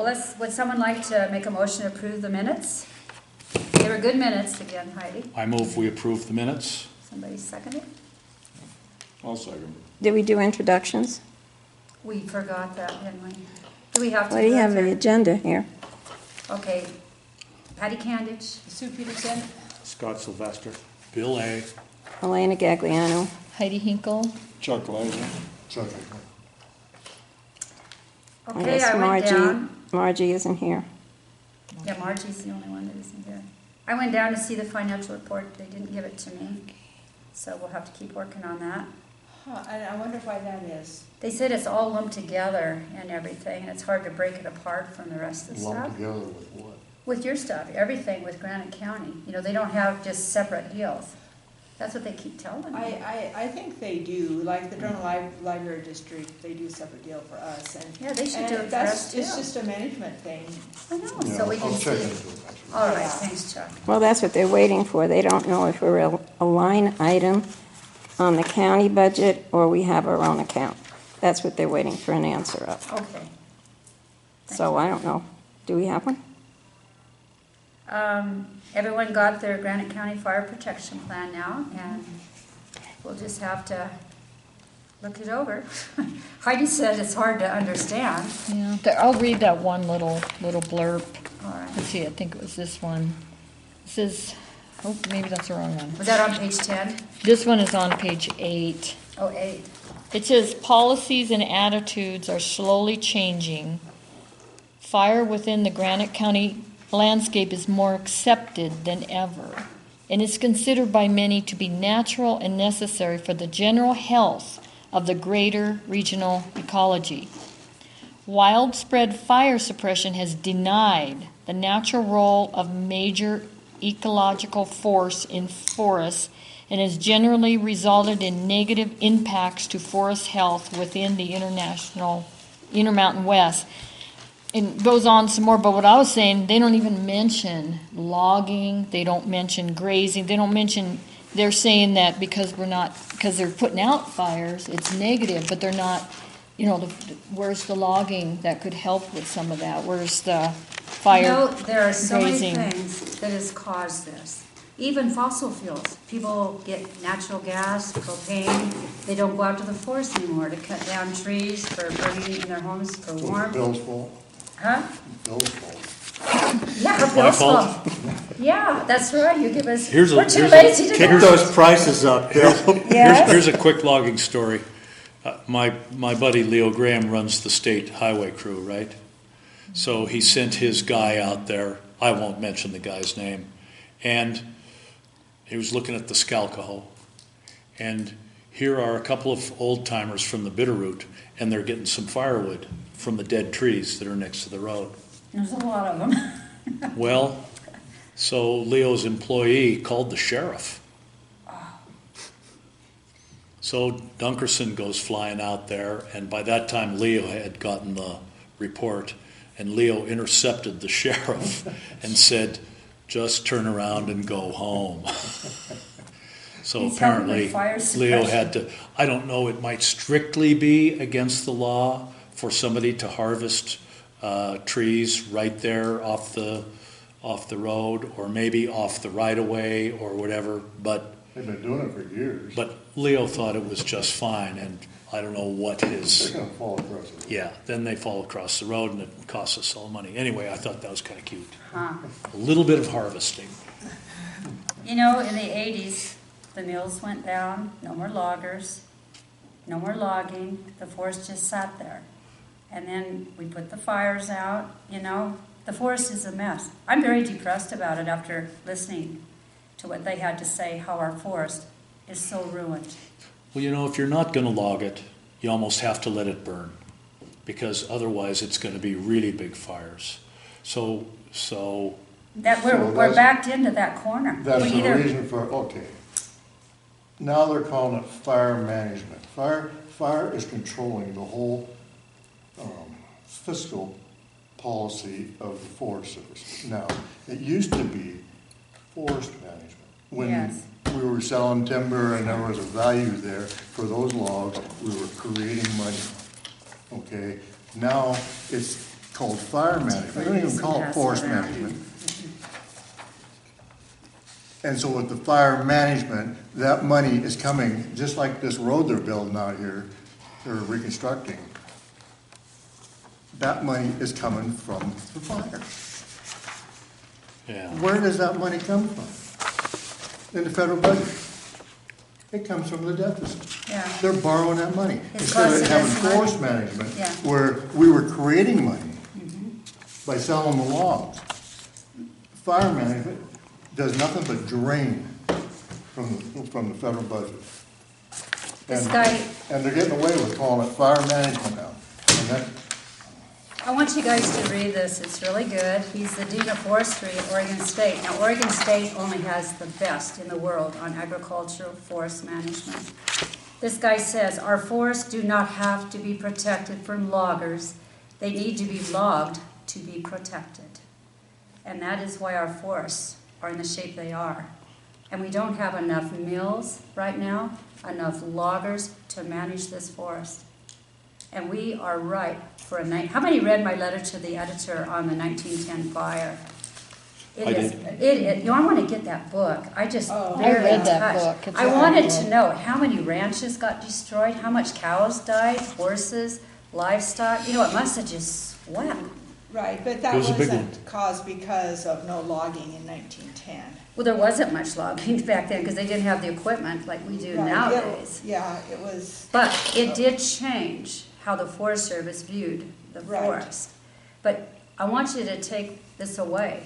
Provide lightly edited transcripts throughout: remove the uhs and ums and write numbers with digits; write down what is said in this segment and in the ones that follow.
well, would someone like to make a motion to approve the minutes? They were good minutes again, Heidi. I move we approve the minutes. Somebody second it? I'll second. Did we do introductions? We forgot that, didn't we? Do we have to Well, you do have that? the agenda here. Okay. Patty Candidge, Sue Peterson, Scott Sylvester. Bill A. Elena Gagliano. Heidi Hinkle. Chuck Liza. Chuck. okay, Yes, I went down. Margie isn't here. Yeah, Margie's the only one that isn't here. I went down to see the financial report. They didn't give it to me. So we'll have to keep working on that. And I wonder why that is. They said it's all lumped together and everything, and it's hard to break it apart from the rest of the Lumped stuff. together with what? With your stuff, everything with Granite County. You know, they don't have just separate deals. That's what they keep telling me. I think they do, like the Journal Library District, they do a separate deal for us. And Yeah, they should and do it for that's- us too. It's just a management thing. I know, Yeah, so we can I'll check see. into it next week. All right, Yeah. thanks, Chuck. Well, that's what they're waiting for. They don't know if we're a line item on the county budget or we have our own account. That's what they're waiting for an answer of. Okay. So I don't know. Do we have one? Everyone got their Granite County Fire Protection Plan now, and we'll just have to look it over. Heidi said it's hard to understand. Yeah, I'll read that one little blurb. All right. Let's see, I think it was this one. It says, oh, maybe that's the wrong one. Was that on page 10? This one is on page 8. Oh, 8. It says, policies and attitudes are slowly changing. Fire within the Granite County landscape is more accepted than ever, and is considered by many to be natural and necessary for the general health of the greater regional ecology. Widespread fire suppression has denied the natural role of major ecological force in forests and has generally resulted in negative impacts to forest health within the Intermountain West. It goes on some more, but what I was saying, they don't even mention logging, they don't mention grazing, they don't mention, they're saying that because they're putting out fires, it's negative, but they're not, where's the logging that could help with some of that? Where's the fire You know, there are so grazing? many things that has caused this. Even fossil fuels. People get natural gas, propane. They don't go out to the forest anymore to cut down trees for burning in their homes for So warmth. Bill's fault? Huh? Bill's fault. Yeah, My Bill's fault? fault. Yeah, that's right. You give us. Here's a- we're too here's a- lazy to Kick go. those prices up, Bill. Yes. Here's a quick logging story. My buddy Leo Graham runs the state highway crew, right? So he sent his guy out there. I won't mention the guy's name. And he was looking at the Scalcoho. And here are a couple of old timers from the Bitterroot, and they're getting some firewood from the dead trees that are next to the road. There's a lot of them. Well, so Leo's employee called the sheriff. So Dunkerson goes flying out there, and by that time Leo had gotten the report, and Leo intercepted the sheriff and said, "Just turn around and go home." So He's helping with apparently fire Leo suppression. had to, I don't know, it might strictly be against the law for somebody to harvest trees right there off the road, or maybe off the right of way or whatever, but They've been doing it for years. Leo thought it was just fine, and I don't know what They're his, gonna fall across it. yeah, then they fall across the road and it costs us all money. Anyway, I thought that was kind of cute. Huh. A little bit of harvesting. You know, in the 80s, the mills went down, no more loggers, no more logging, the forest just sat there. And then we put the fires out, the forest is a mess. I'm very depressed about it after listening to what they had to say, how our forest is so ruined. Well, if you're not going to log it, you almost have to let it burn, because otherwise it's going to be really big fires. So That So we're that's- backed into that corner. That's We the either- reason for, okay. Now they're calling it fire management. Fire is controlling the whole fiscal policy of the Forest Service. Now, it used to be forest management. When Yes. we were selling timber and there was a value there for those logs, we were creating money. Okay, now it's called fire management. They don't even call it forest management. And so with the fire management, that money is coming, just like this road they're building out here, they're reconstructing. That money is coming from the fire. Yeah. Where does that money come from? In the federal budget. It comes from the deficit. Yeah. They're borrowing that money. It's Instead of costing having us money. forest management, Yeah. where we were creating money by selling the logs. Fire management does nothing but drain from the federal budget. This And- guy, And they're getting away with calling it fire management now. And that, I want you guys to read this, it's really good. He's the Dean of Forestry at Oregon State. Now, Oregon State only has the best in the world on agricultural forest management. This guy says, our forests do not have to be protected from loggers. They need to be logged to be protected. And that is why our forests are in the shape they are. And we don't have enough mills right now, enough loggers to manage this forest. And we are ripe for a night. How many read my letter to the editor on the 1910 fire? I did. You know, I want to get that book. I just Oh. barely I read that touched. book. It's I wanted horrible. to know how many ranches got destroyed, how much cows died, horses, livestock. You know, it must have just swept. Right, but that It was a big wasn't caused because of no logging in 1910. Well, there wasn't much logging back then because they didn't have the equipment like we do Right, nowadays. Yeah, it was, But it did change how the Forest Service viewed the Right. forest. But I want you to take this away.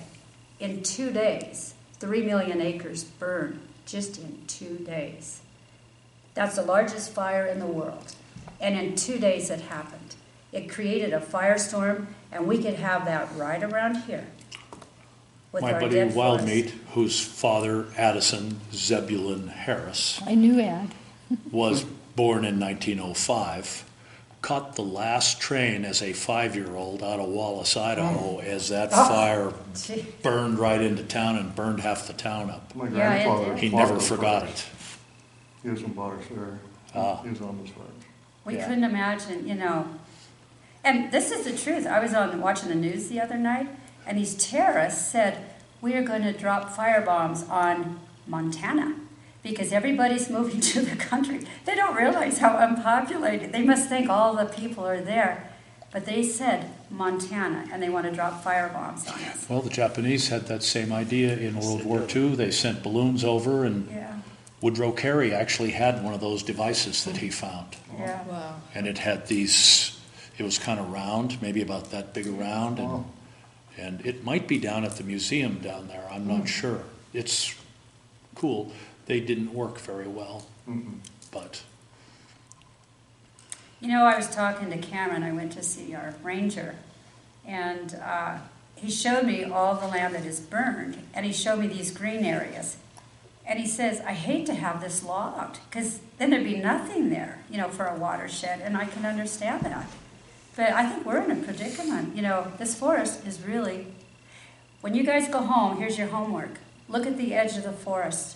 In 2 days, 3 million acres burned just in 2 days. That's the largest fire in the world. And in 2 days it happened. It created a firestorm, and we could have that right around here. With My our buddy dead forest. Wildmeat, whose father, Addison Zebulon Harris, I knew Ed. was born in 1905, caught the last train as a 5-year-old out of Wallace, Idaho, as that fire Gee. burned right into town and burned half the town up. my Yeah, it grandfather. did. He never forgot it. He was from Box there. Ah. He was on this farm. We Yeah. couldn't imagine, you know. And this is the truth. I was watching the news the other night, and these terrorists said, we are going to drop firebombs on Montana because everybody's moving to the country. They don't realize how unpopulated. They must think all the people are there. But they said Montana, and they want to drop firebombs on us. Well, the Japanese had that same idea in World War II. They sent balloons over, and Yeah, Woodrow Carey actually had one of those devices that he found. yeah. Wow. And it had these, it was kind of round, maybe about that big around, Wow. and it might be down at the museum down there, I'm not sure. It's cool. They didn't work very well, but You know, I was talking to Cameron, I went to see our ranger, and he showed me all the land that is burned, and he showed me these green areas. And he says, I hate to have this logged, because then there'd be nothing there, you know, for a watershed, and I can understand that. But I think we're in a predicament, you know, this forest is really, when you guys go home, here's your homework. Look at the edge of the forest,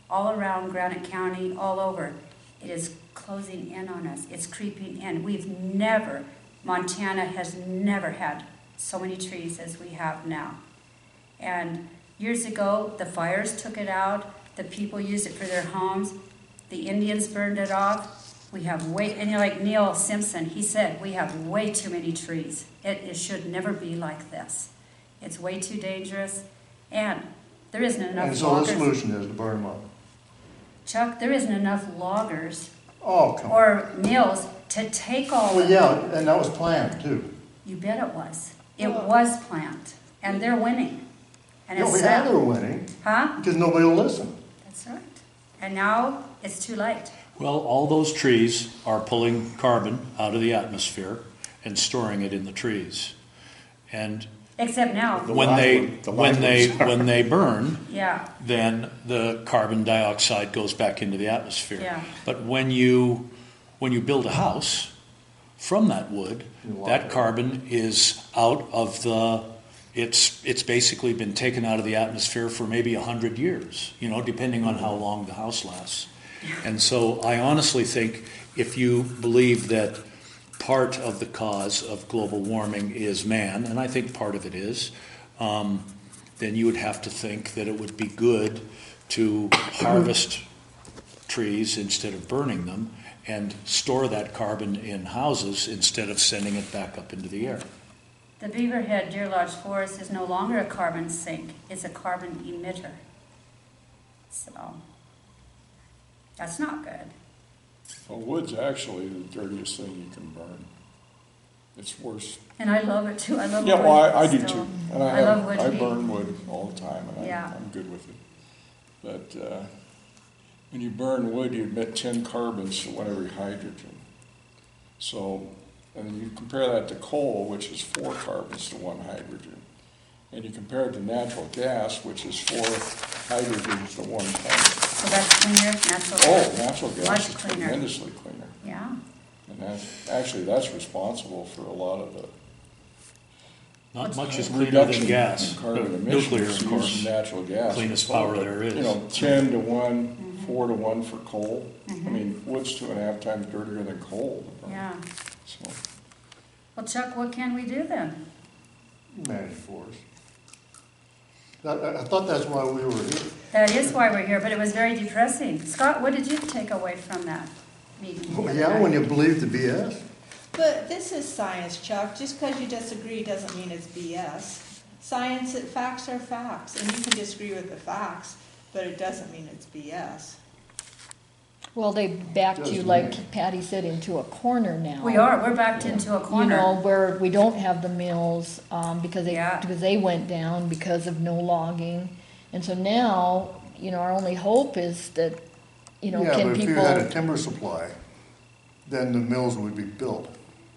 all around Granite County, all over. It is closing in on us. It's creeping in. Montana has never had so many trees as we have now. And years ago, the fires took it out. The people used it for their homes. The Indians burned it off. We have and you're like Neil Simpson, he said, we have way too many trees. It should never be like this. It's way too dangerous. And there isn't enough And so loggers. the solution is to burn them up. Chuck, there isn't enough loggers Oh, come on. or mills to take all Well, of yeah, and that was planned too. You bet it was. It Well- was planned, and they're winning. And No, it's we sad. had they were winning, Huh? because nobody will listen. That's right. And now it's too late. well, all those trees are pulling carbon out of the atmosphere and storing it in the trees. And Except now, when they burn, yeah, then the carbon dioxide goes back into the atmosphere. Yeah. But when you build a house from that wood, You lock that it. carbon is out of the, it's basically been taken out of the atmosphere for maybe 100 years, you know, depending on how long the house lasts. And so I honestly think if you believe that part of the cause of global warming is man, and I think part of it is, then you would have to think that it would be good to harvest trees instead of burning them and store that carbon in houses instead of sending it back up into the air. The Beaverhead-Deerlodge forest is no longer a carbon sink, it's a carbon emitter. So, that's not good. Well, wood's actually the dirtiest thing you can burn. It's worse. And I love it too, I love wood. Yeah, well, I do still. too. And I love wood I heat. burn wood all the time, and Yeah. I'm good with it. But when you burn wood, you emit 10 carbons to 1 every hydrogen. So, and you compare that to coal, which is 4 carbons to 1 hydrogen. And you compare it to natural gas, which is 4 hydrogens to 1 carbon. So that's cleaner, natural Oh, gas. natural gas Much is cleaner. tremendously cleaner. Yeah, And that's responsible for a lot of the Not much is cleaner than reduction gas. in carbon Nuclear, emissions of course. using natural gas. Cleanest power there is. You know, 10 to 1, 4 to 1 for coal. I mean, wood's 2.5 times dirtier than coal. yeah. So, Well, Chuck, what can we do then? Managed forest. I thought that's why we were here. That is why we're here, but it was very depressing. Scott, what did you take away from that meeting? the other Yeah, night? when you believe the BS. But this is science, Chuck. Just because you disagree doesn't mean it's BS. Science, facts are facts, and you can disagree with the facts, but it doesn't mean it's BS. Well, they backed you, like Patty said, into a corner now. We're backed into a You corner. know, where we don't have the mills, because Yeah. they went down because of no logging. And so now, you know, our only hope is that, you know, Yeah, can but if you had a people, timber supply, then the mills would be built.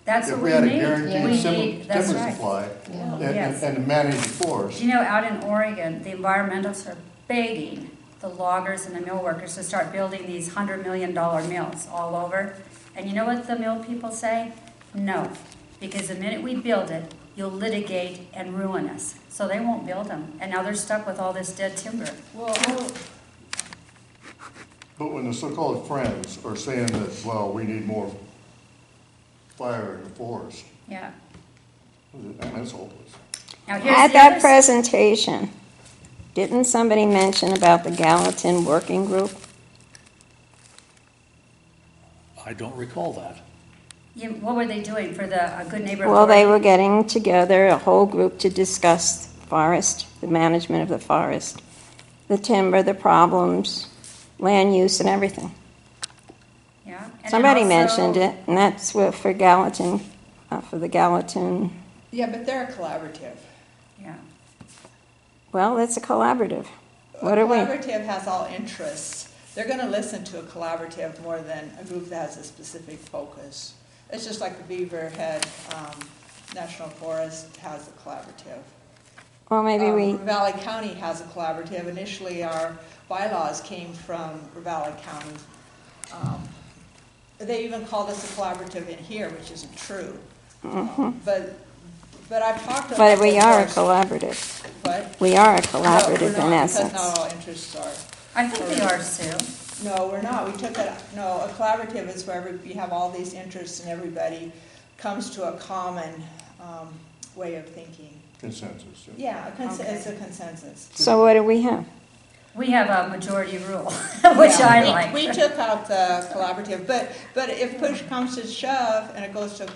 That's If what we we had a need. guaranteed We timber need, that's right. supply Yeah. Yes. and a managed forest, You know, out in Oregon, the environmentalists are begging the loggers and the mill workers to start building these $100 million mills all over. And you know what the mill people say? No, because the minute we build it, you'll litigate and ruin us. So they won't build them. And now they're stuck with all this dead timber. Well, but when the so-called friends are saying that, well, we need more fire in the forest, Yeah. that's hopeless. Now here's At the that other presentation, didn't somebody mention about the Gallatin Working Group? I don't recall that. What were they doing for the Good Neighbor? Well, they Authority? were getting together, a whole group, to discuss forest, the management of the forest, the timber, the problems, land use and everything. Yeah. And then Somebody also- mentioned it, and that's for Gallatin, for the Gallatin, yeah, but they're a collaborative. Yeah. well, it's a collaborative. What are we? A collaborative has all interests. They're gonna listen to a collaborative more than a group that has a specific focus. It's just like the Beaverhead National Forest has a collaborative. Well, maybe we, Valley County has a collaborative. Initially, our bylaws came from Valley County. They even called us a collaborative in here, which isn't true. But I've talked to. but we are a local boards. collaborative. What? We are a No, collaborative we're in not, essence. because not all interests are. I think they are, Sue. No, we're not. We took it, no, a collaborative is where you have all these interests and everybody comes to a common way of thinking. Consensus. Yeah, Okay. it's a consensus. So what do we have? We have a majority rule, which Yeah, I we- like. We took out the collaborative, but if push comes to shove and it goes to,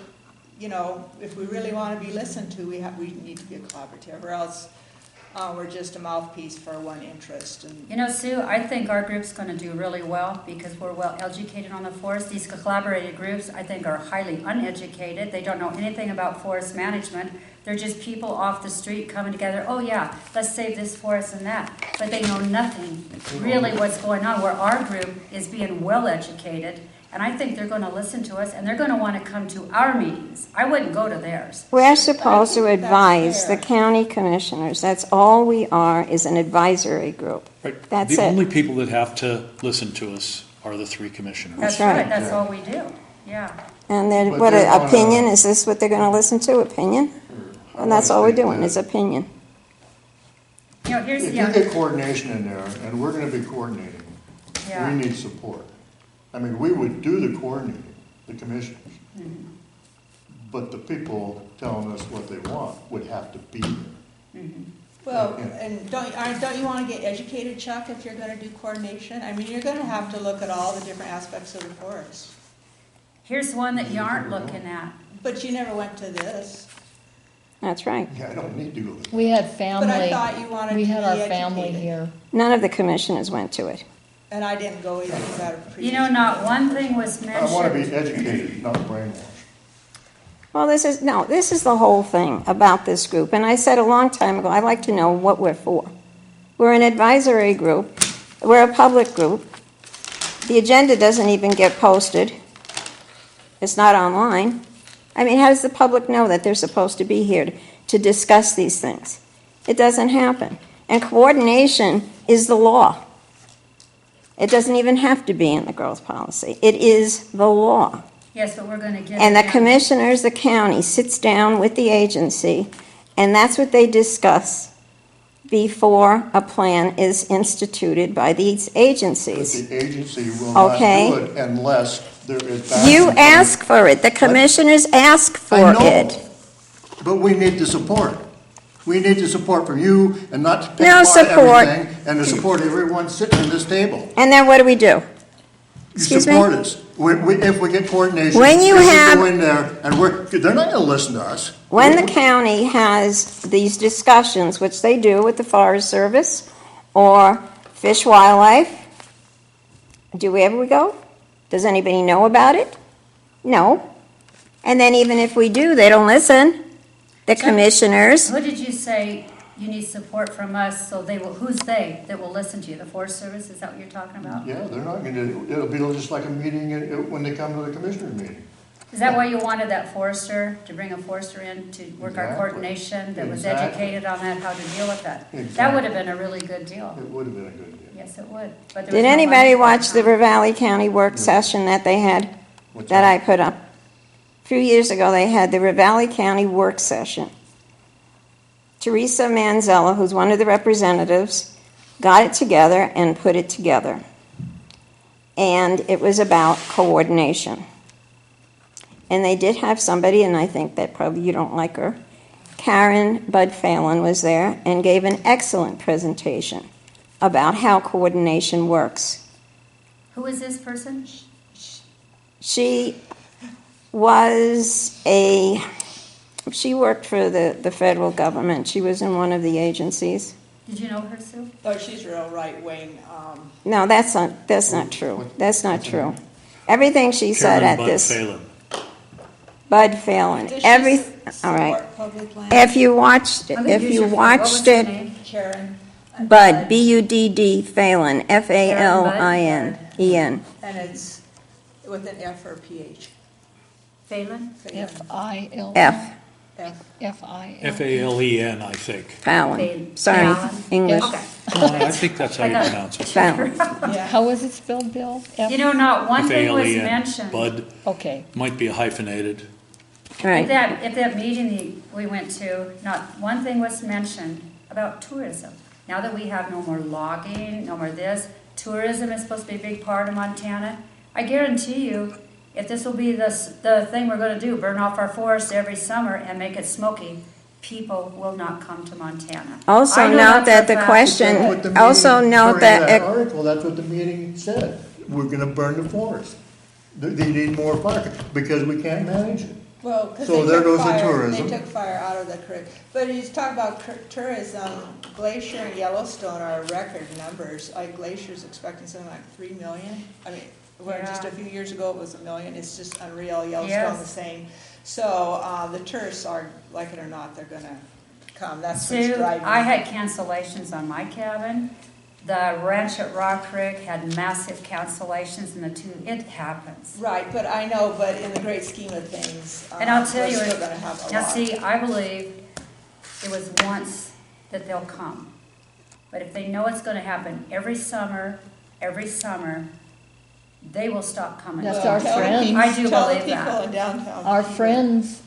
you know, if we really want to be listened to, we need to be a collaborative, or else we're just a mouthpiece for one interest. And You know, Sue, I think our group's going to do really well because we're well educated on the forest. These collaborated groups, I think, are highly uneducated. They don't know anything about forest management. They're just people off the street coming together, oh yeah, let's save this forest and that. But they know nothing really what's going on, where our group is being well educated. And I think they're going to listen to us and they're going to want to come to our meetings. I wouldn't go to theirs. We're supposed to I think that's advise the fair. county commissioners. That's all we are, is an advisory group. Right. That's The it. only people that have to listen to us are the 3 commissioners. That's right. right, that's Yeah. all we do, yeah. And then, But what, they wanna- opinion? Is this what they're gonna listen to, opinion? And that's all we're doing, is opinion. You know, here's If the you other, get coordination in there, and we're gonna be coordinating, yeah. we need support. I mean, we would do the coordinating, the commissioners. but the people telling us what they want would have to be there. Well, and don't you want to get educated, Chuck, if you're going to do coordination? I mean, you're going to have to look at all the different aspects of the forest. Here's one that you aren't looking at. But you never went to this. That's right. Yeah, I don't need to go there. We had family. But I thought you wanted We to had be our family educated. here. None of the commissioners went to it. And I didn't go either because I had a previous. You know, not one thing was I want to be mentioned. educated, not brainwashed. Well, this is the whole thing about this group. And I said a long time ago, I'd like to know what we're for. We're an advisory group. We're a public group. The agenda doesn't even get posted. It's not online. I mean, how does the public know that they're supposed to be here to discuss these things? It doesn't happen. And coordination is the law. It doesn't even have to be in the growth policy. It is the law. Yes, but we're gonna get. And the it in. commissioners, the county, sits down with the agency, and that's what they discuss before a plan is instituted by these But agencies. the agency will not Okay. do it unless there is backing. You from- ask for it, the commissioners ask I for know, it. but we need the support. We need the support from you and not to pick No apart support. everything and to support everyone sitting at this table. And then what do we do? You Excuse me? support us. If we get coordination. When you we have- go in there and they're not gonna listen to us. When the county has these discussions, which they do with the Forest Service or Fish Wildlife, do we ever go? Does anybody know about it? No. And then even if we do, they don't listen. The commissioners, Who did you say you need support from us, so they will, who's they that will listen to you? The Forest Service, is that what you're talking about? Yeah, they're not gonna, it'll be just like a meeting when they come to the commissioner meeting. Is that why you wanted that forester, to bring a forester in to work our Exactly. coordination, that was Exactly. educated on that, how to deal with that? That Exactly. would have been a really good deal. It would have been a good deal. Yes, it would. But there was did no anybody money. watch the Valley County work session that they had, What's that I put up? A few years ago, they had the Valley County work session. Teresa Manzella, who's one of the representatives, got it together and put it together. And it was about coordination. And they did have somebody, and I think that probably you don't like her, Karen Bud Phelan was there and gave an excellent presentation about how coordination works. Who is this person? She worked for the federal government. She was in one of the agencies. Did you know her, Sue? Oh, she's real right-wing. No, that's not true. That's not true. Everything she said Chairman at Bud this, Phelan. Bud Phelan, Does she all right. support public land? If you watched, I think if you you should- what was watched her it, name? Karen. Bud, B-U-D-D, Phelan, F-A-L-I-N-E-N. And it's with an F or a PH. Phelan? F-I-L. F, F. F-I-L. F-A-L-E-N, I think. Fallon. Sorry, Fallon. English. Okay. I think that's how you I got it. pronounce it. Fallon. Yeah. How was it spelled, Bill? F- You know, not one thing was F-A-L-E-N. mentioned. Bud, Okay. might be hyphenated. Right. At that meeting we went to, not one thing was mentioned about tourism. Now that we have no more logging, no more this, tourism is supposed to be a big part of Montana. I guarantee you, if this will be the thing we're gonna do, burn off our forests every summer and make it smoky, people will not come to Montana. Also I know note that's that the a fact. question, That's what the also meeting- note according to that, article, that's what the meeting said. We're gonna burn the forest. They need more fire because we can't manage it. Well, because So there goes the tourism. They took fire out of the creek. But he's talking about tourism, Glacier and Yellowstone are record numbers. Like Glacier's expecting something like 3 million. I mean, where just a Yeah. few years ago it was 1 million. It's just unreal. Yellowstone Yes. the same. So the tourists are, like it or not, they're gonna come. That's what's Sue, driving. I had cancellations on my cabin. The ranch at Rock Creek had massive cancellations in the two, it happens. Right, but I know, but in the great scheme of things, And I'll tell you, we're still gonna have a now lot. see, I believe it was once that they'll come. But if they know it's gonna happen every summer, they will stop coming. That's Well, our tell the friends. people- I do tell the believe that. people in downtown. Our friends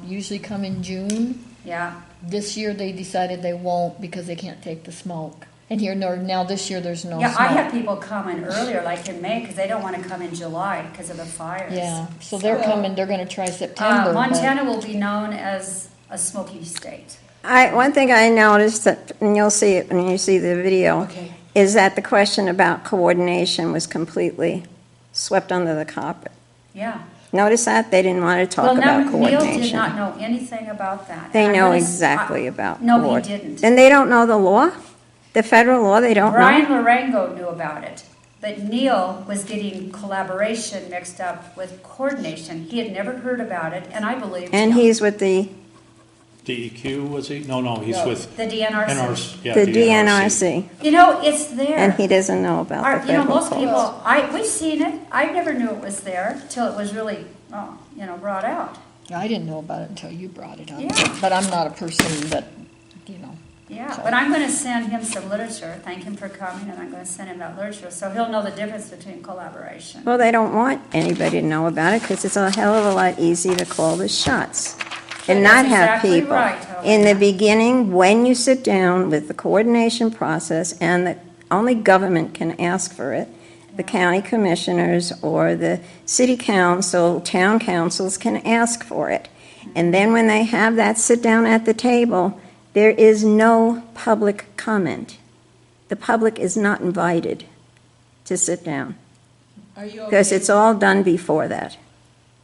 usually come in June. Yeah, This year they decided they won't because they can't take the smoke. And here, now this year, there's no Yeah, I had snow. people coming earlier, like in May, because they don't want to come in July because of the fires. Yeah, so they're coming, they're gonna try September, but Montana will be known as a smoky state. One thing I noticed, that, and you'll see it when you see the video, Okay. is that the question about coordination was completely swept under the carpet. Yeah. Notice that? They didn't want to talk about Well, Neil did coordination. not know anything about that. They And I'm know gonna exactly about No, he coordination. didn't. And they don't know the law? The federal law, they don't Brian know? Larango knew about it, but Neil was getting collaboration mixed up with coordination. He had never heard about it, and I believe. And he's with the DEQ, was he? No, he's No. with The DNRC. NRC. Yeah, DNRC, You know, it's there. and he doesn't know about the You know, federal most law. people, we've seen it. I never knew it was there till it was really, brought out. I didn't know about it until you brought it up. Yeah. But I'm not a person that, Yeah, but I'm gonna send him some literature, thank him for coming, and I'm gonna send him that literature, so he'll know the difference between collaboration. Well, they don't want anybody to know about it because it's a hell of a lot easier to call the shots and That's not have exactly people. right, In the Helena. beginning, when you sit down with the coordination process, and the only government can ask for it, the county commissioners or the city council, town councils can ask for it. And then when they have that sit down at the table, there is no public comment. The public is not invited to sit down Are you okay? because it's all done before that.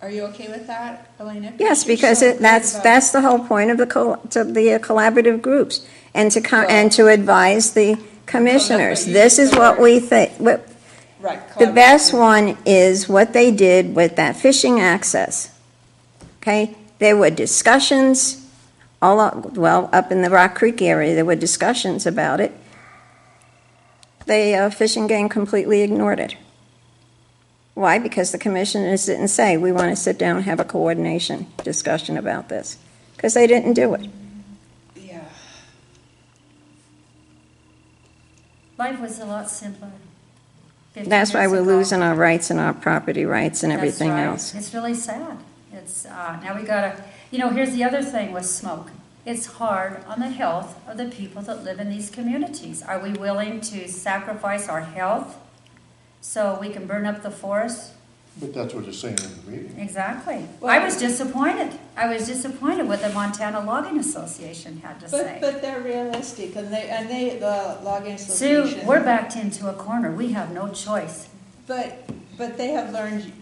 Are you okay with that, Elena? Yes, You're because so great that's about- the whole point of the collaborative groups, and to advise the commissioners. you This is used the what word- we think. Right. The best collaborative. one is what they did with that fishing access. Okay? There were discussions up in the Rock Creek area, there were discussions about it. The fishing game completely ignored it. Why? Because the commissioners didn't say, we want to sit down and have a coordination discussion about this. Because they didn't do it. Yeah. Life was a lot simpler. 50 That's why years we're ago. losing our rights and our property rights and That's everything right. else. It's really sad. Now we gotta, here's the other thing with smoke. It's hard on the health of the people that live in these communities. Are we willing to sacrifice our health so we can burn up the forest? But that's what it's saying in the meeting. Exactly. Well- I was disappointed. I was disappointed what the Montana Logging Association had to say. But they're realistic, and the logging Sue, association. we're backed into a corner. We have no choice. But they have learned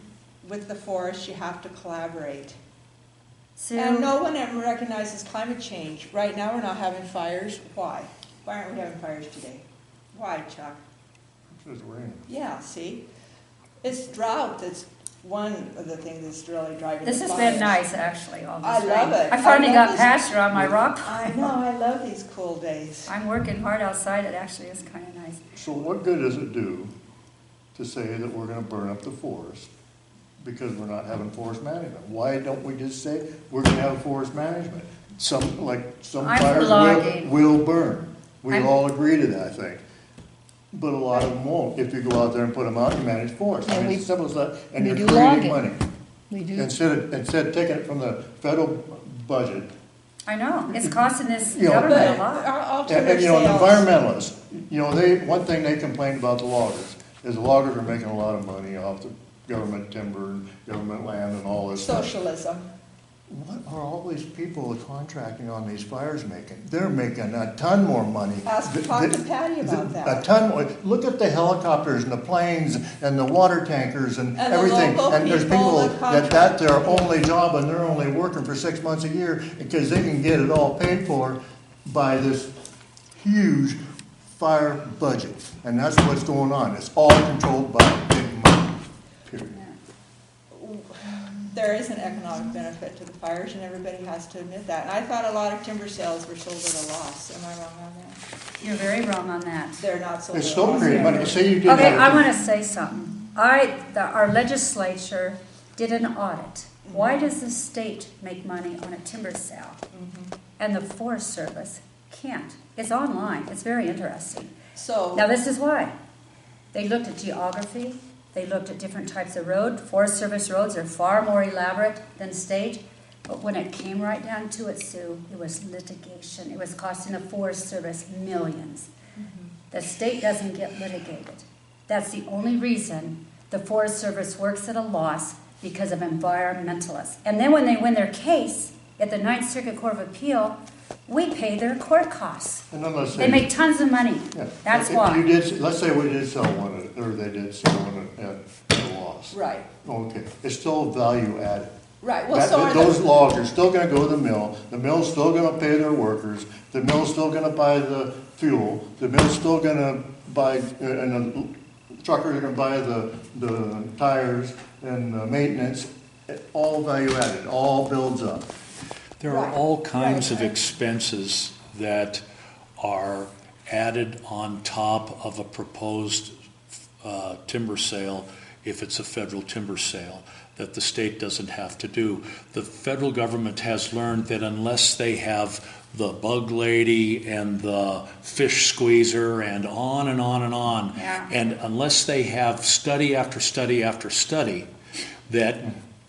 with the forest, you have to collaborate. Sue, And no one ever recognizes climate change. Right now, we're not having fires. Why? Why aren't we having fires today? Why, Chuck? It's raining. Yeah, see? It's drought that's one of the things that's really driving this the has fires. been nice, actually, all this I love rain. it. I finally I got love this- pasture on my rock. I know, I love these cool days. I'm working hard outside. It actually is kind of nice. So what good does it do to say that we're gonna burn up the forest because we're not having forest management? Why don't we just say we're gonna have forest management? Some I'm for fires logging. will burn. We I'm- all agree to that, I think. But a lot of them won't. If you go out there and put them out, you manage forest. I Yeah, mean, we- it's simple as that. And we you're do creating logging. money. we do. Instead of taking it from the federal budget. I know. It's costing this You know, government a But lot. our And, timber you know, the sales. environmentalists, one thing they complained about the loggers is the loggers are making a lot of money off the government timber and government land and all this stuff. Socialism. What are all these people contracting on these fires making? They're making a ton more money. Talk to Patti about that. A ton more. Look at the helicopters and the planes and the water tankers and And the everything. local And there's people people that that's their only job and they're only working for 6 months a year because they can get it all paid for by this huge fire budget. And that's what's going on. It's all controlled by big money, period. There is an economic benefit to the fires, and everybody has to admit that. And I thought a lot of timber sales were sold at a loss. Am I wrong on that? You're very wrong on that. They're not sold It's at a still loss. creating money. Say you did Okay, have I a- want to say something. Our legislature did an audit. Why does the state make money on a timber sale? And the Forest Service can't? It's online. It's very interesting. So, Now, this is why. They looked at geography, they looked at different types of road. Forest Service roads are far more elaborate than state. But when it came right down to it, Sue, it was litigation. It was costing the Forest Service millions. The state doesn't get litigated. That's the only reason the Forest Service works at a loss, because of environmentalists. And then when they win their case at the Ninth Circuit Court of Appeal, we pay their court costs. And then let's They say, make tons of money. yeah, That's if why. you did, let's say we did sell one, or they did sell one at a loss. Right, Okay, it's still value added. right, well, so are Those the, logs are still gonna go to the mill's still gonna pay their workers, the mill's still gonna buy the fuel, the mill's still gonna buy, and the truckers are gonna buy the tires and the maintenance, all value added, all builds up. There are Right, all kinds right. of expenses that are added on top of a proposed timber sale, if it's a federal timber sale, that the state doesn't have to do. The federal government has learned that unless they have the bug lady and the fish squeezer and on and on and on, Yeah. and unless they have study after study after study, that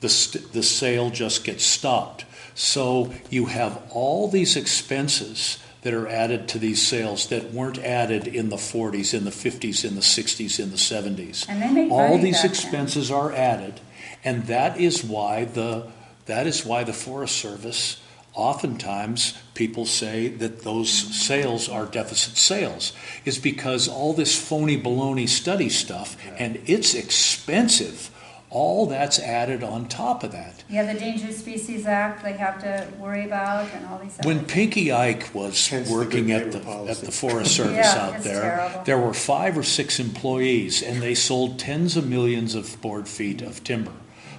the sale just gets stopped. So you have all these expenses that are added to these sales that weren't added in the 40s, in the 50s, in the 60s, in the 70s. And they make All money these back then. expenses are added, and that is why the Forest Service, oftentimes people say that those sales are deficit sales, is because all this phony baloney study stuff, and it's expensive. All that's added on top of that. You have the Endangered Species Act they have to worry about, and all these other When things. Pinky Ike was Hence the working good at neighbor the policy. Forest Service Yeah, out it's there, terrible. there were 5 or 6 employees, and they sold tens of millions of board feet of timber.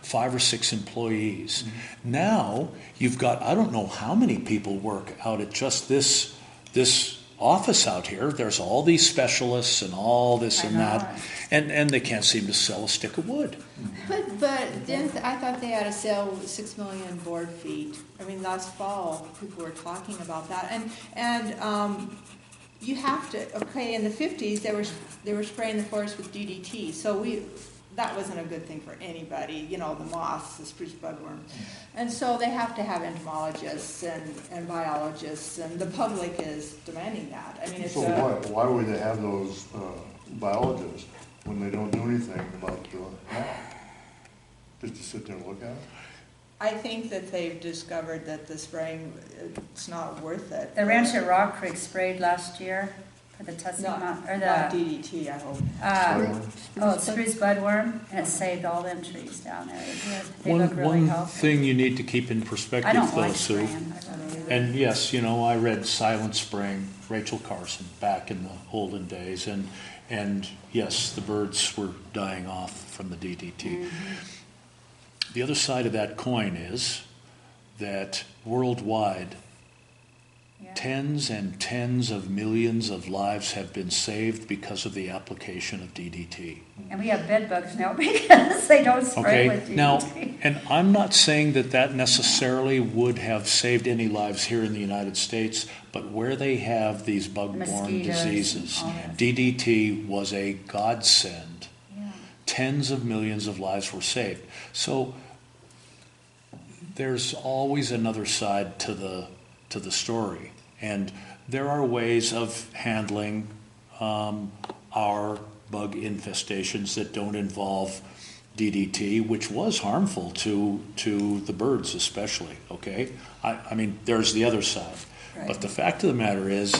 5 or 6 employees. Now you've got, I don't know how many people work out at just this office out here. There's all these specialists and all this I and know that, it. and they can't seem to sell a stick of wood. but didn't, I thought they had a sale with 6 million board feet. I mean, last fall, people were talking about that, and you have to, okay, in the 50s, they were spraying the forest with DDT, so that wasn't a good thing for anybody, you know, the moths, the spruce budworm. And so they have to have entomologists and biologists, and the public is demanding that. I mean, it's So why would they have those biologists when they don't do anything about that? Just to sit there and look at it? I think that they've discovered that the spraying, it's not worth it. The ranch at Rock Creek sprayed last year for the tussock moth, or Not the, DDT, I hope. spruce budworm, and it saved all them trees down there. It did. They look really One healthy. thing you need to keep in I perspective don't though, like Sue, spraying. I really don't. and yes, you know, I read Silent Spring, Rachel Carson, back in the olden days, and yes, the birds were dying off from the DDT. The other side of that coin is that worldwide, Yeah. tens and tens of millions of lives have been saved because of the application of DDT. And we have bed bugs now because they don't spray with Okay, DDT. now, and I'm not saying that that necessarily would have saved any lives here in the United States, but where they have these bug-borne Mosquitoes and diseases, all that. DDT was a godsend. Yeah. Tens of millions of lives were saved. So there's always another side to the story, and there are ways of handling our bug infestations that don't involve DDT, which was harmful to the birds especially, okay? I mean, there's the other side. Right. But the fact of the matter is,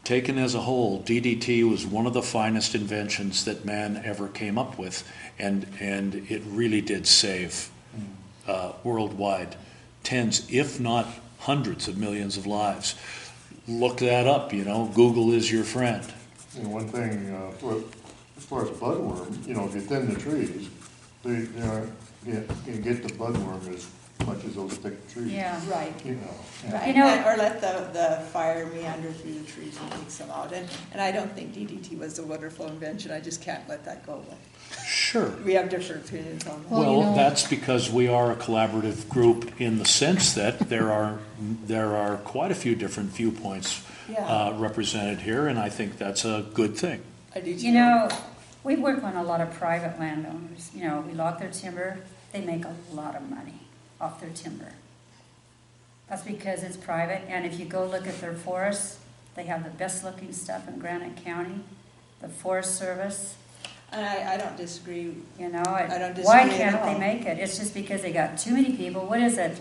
taken as a whole, DDT was one of the finest inventions that man ever came up with, and it really did save worldwide tens, if not hundreds of millions of lives. Look that up, you know, Google is your friend. And one thing, as far as budworm, you know, if you thin the trees, you can get the budworm as much as those thick trees. Yeah. Right. You know, yeah. Right, You know- or let the fire meander through the trees and take some out. And I don't think DDT was a wonderful invention, I just can't let that go. Sure. We have different opinions on that. Well, you Well, know- that's because we are a collaborative group in the sense that there are quite a few different viewpoints Yeah. represented here, and I think that's a good thing. I do too. You know, we work on a lot of private landowners. You know, we log their timber, they make a lot of money off their timber. That's because it's private, and if you go look at their forests, They have the best looking stuff in Granite County, the Forest Service, And I don't disagree. you know. I don't Why disagree at can't they all. make it? It's just because they got too many people. What is it?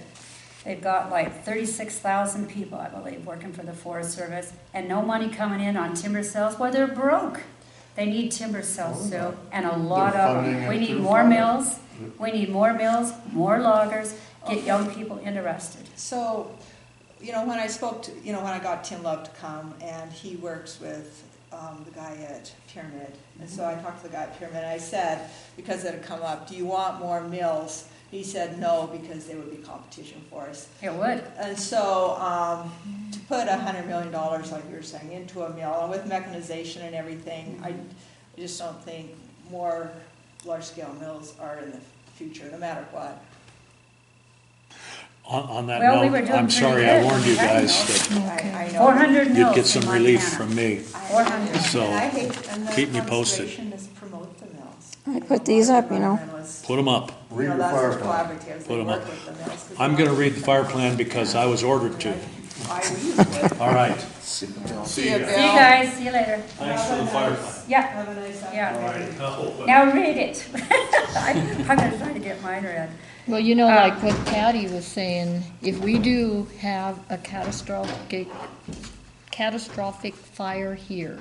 They've got like 36,000 people, I believe, working for the Forest Service, and no money coming in on timber sales. Well, they're broke. They need timber sales too, and a lot They're of funding them. it We need through more fire. mills. We need more mills, more loggers, get Okay. young people interested. So, you know, when I spoke to, you know, when I got Tim Love to come, and he works with the guy at Pyramid, and so I talked to the guy at Pyramid, and I said, because it had come up, do you want more mills? He said no, because they would be competition for us. It would. And so, to put $100 million, like you were saying, into a mill, and with mechanization and everything, I just don't think more large-scale mills are in the future, no matter what. On that Well, we were note, doing I'm pretty sorry, good I warned you when we had guys mills. that I know. 400 mills you'd get some in relief Montana. from me. 400. So, And I hate, and the keep me posted. conservation is promote the mills. I put these up, you know. Put them up. Read You know, your that's fire what plan. collaboratives, Put they 'em work up. with the mills. 'cause I'm they gonna want read the fire plan because I was ordered to. I read All right. See you, See you. See you guys, see you later. Thanks for the fire plan. Yeah, Have a nice yeah. afternoon. Now read it. I'm gonna try to get mine read. Well, you know, like what Patti was saying, if we do have a catastrophic fire here,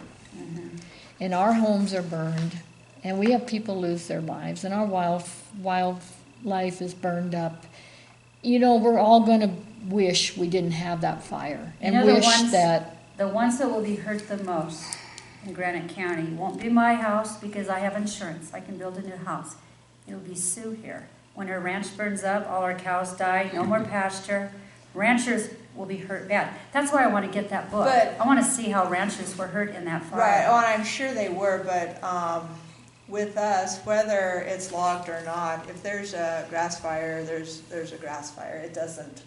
and our homes are burned, and we have people lose their lives, and our wildlife is burned up, you know, we're all gonna wish we didn't have that fire, and You know, the wish ones- that, The ones that will be hurt the most in Granite County won't be my house because I have insurance. I can build a new house. It'll be Sue here. When her ranch burns up, all our cows die, no more pasture. Ranchers will be hurt bad. That's why I want to get that book. But- I want to see how ranchers were hurt in that fire. Right, oh, and I'm sure they were, but, with us, whether it's logged or not, if there's a grass fire, there's a grass fire. It doesn't,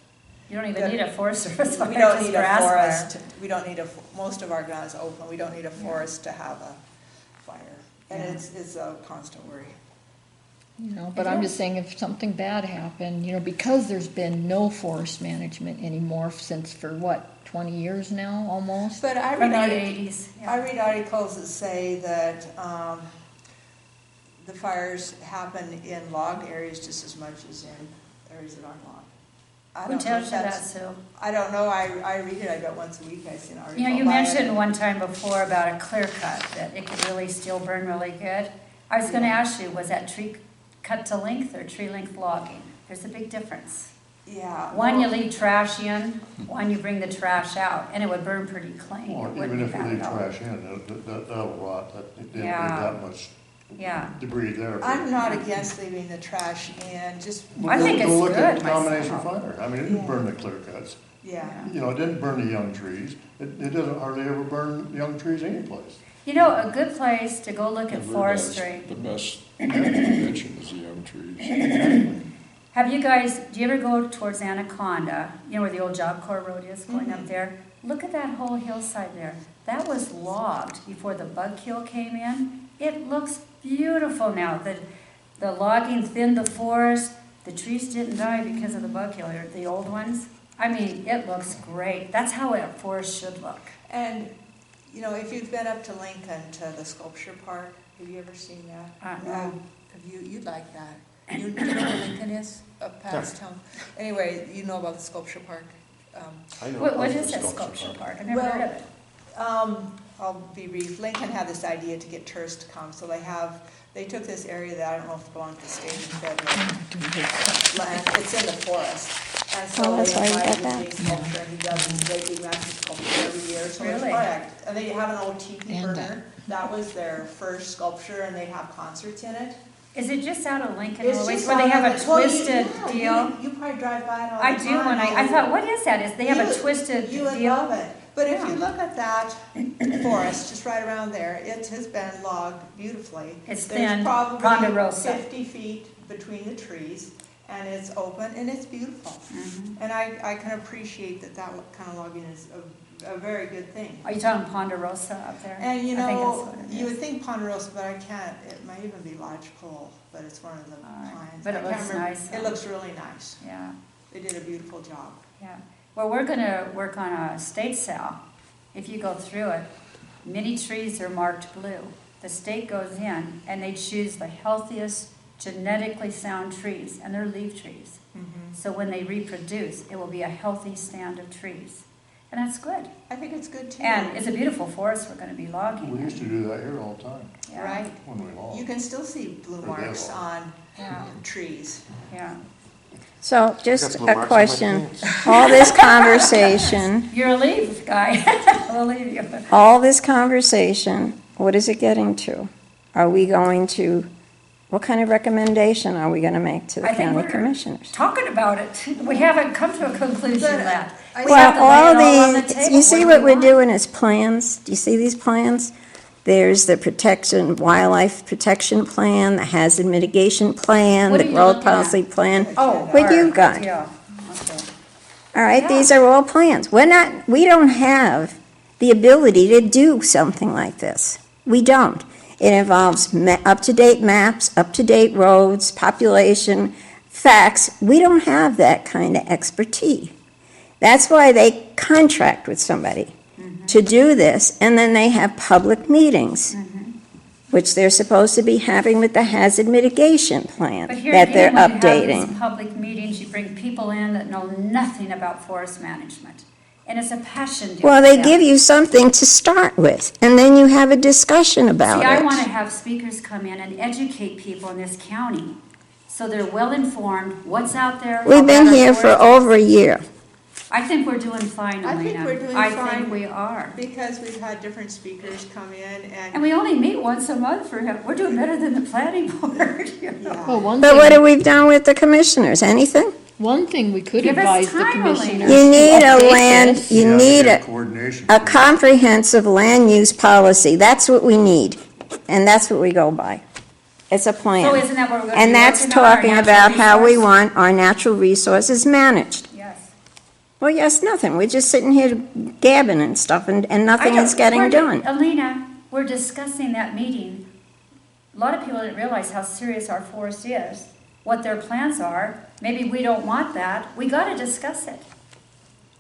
You don't even need a Forest Service fire, we don't just need a grass forest, fire. we don't need most of our ground is open, we don't need a forest to have a fire. And Yeah. it's a constant worry. you know, but I'm just saying if something bad happened, you know, because there's been no forest management anymore since for what, 20 years now, almost? But I From read the articles, 80s. I Yeah. read articles that say that, the fires happen in logged areas just as much as in areas that aren't logged. I Who don't know tells if you that, that's- Sue? I don't know, I read it, I bet once a week I see an article. You know, you by it. mentioned one time before about a clear cut, that it could really still burn really good. I was gonna ask you, was that tree cut to length or tree length logging? There's a big difference. Yeah. One, you well, leave trash in, one, you bring the trash out, and it would burn pretty clean. Or It wouldn't even be if you bad leave at all. trash in, that'll rot, it didn't leave Yeah. that much Yeah, debris there. I'm not against leaving the trash in, just, I think Go it's look at good combination myself. fire, I mean, it didn't burn the clear cuts, yeah. you know, it didn't burn the young trees, it doesn't hardly ever burn young trees anyplace. You know, a good place to go look at I've heard forestry. that's the best prevention is the young trees. Have you guys, do you ever go towards Anaconda, you know where the old Job Corps Road is going up there? Look at that whole hillside there. That was logged before the bug kill came in. It looks beautiful now. The logging thinned the forest. The trees didn't die because of the bug kill, or the old ones. I mean, it looks great. That's how a forest should look. And, you know, if you've been up to Lincoln, to the sculpture park, have you ever seen that? No. Have you'd like that. You know where Lincoln is, up past town? Anyway, you know about the sculpture park? I know What of is the that sculpture park? I've never Well, heard of it. I'll be brief. Lincoln had this idea to get tourists to come, so they took this area that I don't know if it belonged to state or federal land. It's in the forest. And so Oh, that's they why you got invited that. this big sculpture, and he does these great big massive sculptures every year, so it's Really? project. And they have an old teepee And, burner. That was their first sculpture, and they have concerts in it. Is it just out of Lincoln, It's Illinois, just where they have a out of- well, twisted yeah, deal? You probably drive by it all the I time. do, and I thought, what is that? They have a twisted You would deal? love it. But if Yeah. you look at that forest, just right around there, it has been logged beautifully. It's There's thin, probably ponderosa. 50 feet between the trees, and it's open, and it's beautiful. Mhm. And I can appreciate that kind of logging is a very good thing. Are you talking Ponderosa up there? And you I think that's know, what it you is. would think ponderosa, but I can't, it might even be lodgepole, but it's one of the Alright. pines. But it I can't looks remember. nice, It though. looks really nice. Yeah, They did a beautiful job. yeah. Well, we're gonna work on a state sale if you go through it, many trees are marked blue. The state goes in and they choose the healthiest, genetically sound trees, and they're leaf trees. So when they reproduce, it will be a healthy stand of trees. And that's good. I think it's good too. And it's a beautiful forest we're gonna be logging. We used to do that here all the time, Yeah. Right. when we You logged. can still see blue Or marks dead. on Yeah. trees. Yeah. So just Got blue a marks on my question, pants. all this conversation, You're a leaf guy. We'll leave you. all this conversation, what is it getting to? Are we going to, what kind of recommendation are we gonna make to the I think county we're commissioners? talking about it. We haven't come to a conclusion But yet. I We have Well, to lay all it all on the the, table. you see do what we we're want? doing is plans, do you see these plans? There's the protection, wildlife protection plan, the hazard mitigation plan, What the are you growth looking at? policy plan. Oh. What all you right. got? Yeah, okay. All right, Yeah. these are all plans. We don't have the ability to do something like this. We don't. It involves up-to-date maps, up-to-date roads, population, facts. We don't have that kind of expertise. That's why they contract with somebody to do this, and then they have public meetings, which they're supposed to be having with the hazard mitigation plan But here that they're again, when you have updating. these public meetings, you bring people in that know nothing about forest management. And it's a passion deal. Well, they for give them. you something to start with, and then you have a discussion about See, I want to it. have speakers come in and educate people in this county, so they're well-informed, what's out there. We've how been bad our here for forest- over a year. I think we're doing fine, I Elena. think we're doing I fine. think we are. Because we've had different speakers come in And and, we only meet once a month for him. We're doing better than the planning board, you know? yeah. Well, But what have we done with the commissioners? Anything? one thing we could Give us advise the time, Elena. commissioners You to need a update land, this. you Yeah, need get a coordination. comprehensive land use policy. That's what we need, and that's what we go by. It's a So plan. isn't that what we're going to be And that's working on, our talking natural about how we resource? want our natural resources managed. Yes. Well, yes, nothing. We're just sitting here gabbing and stuff, and nothing is getting done. Alina, we're discussing that meeting. A lot of people didn't realize how serious our forest is, what their plans are. Maybe we don't want that. We gotta discuss it.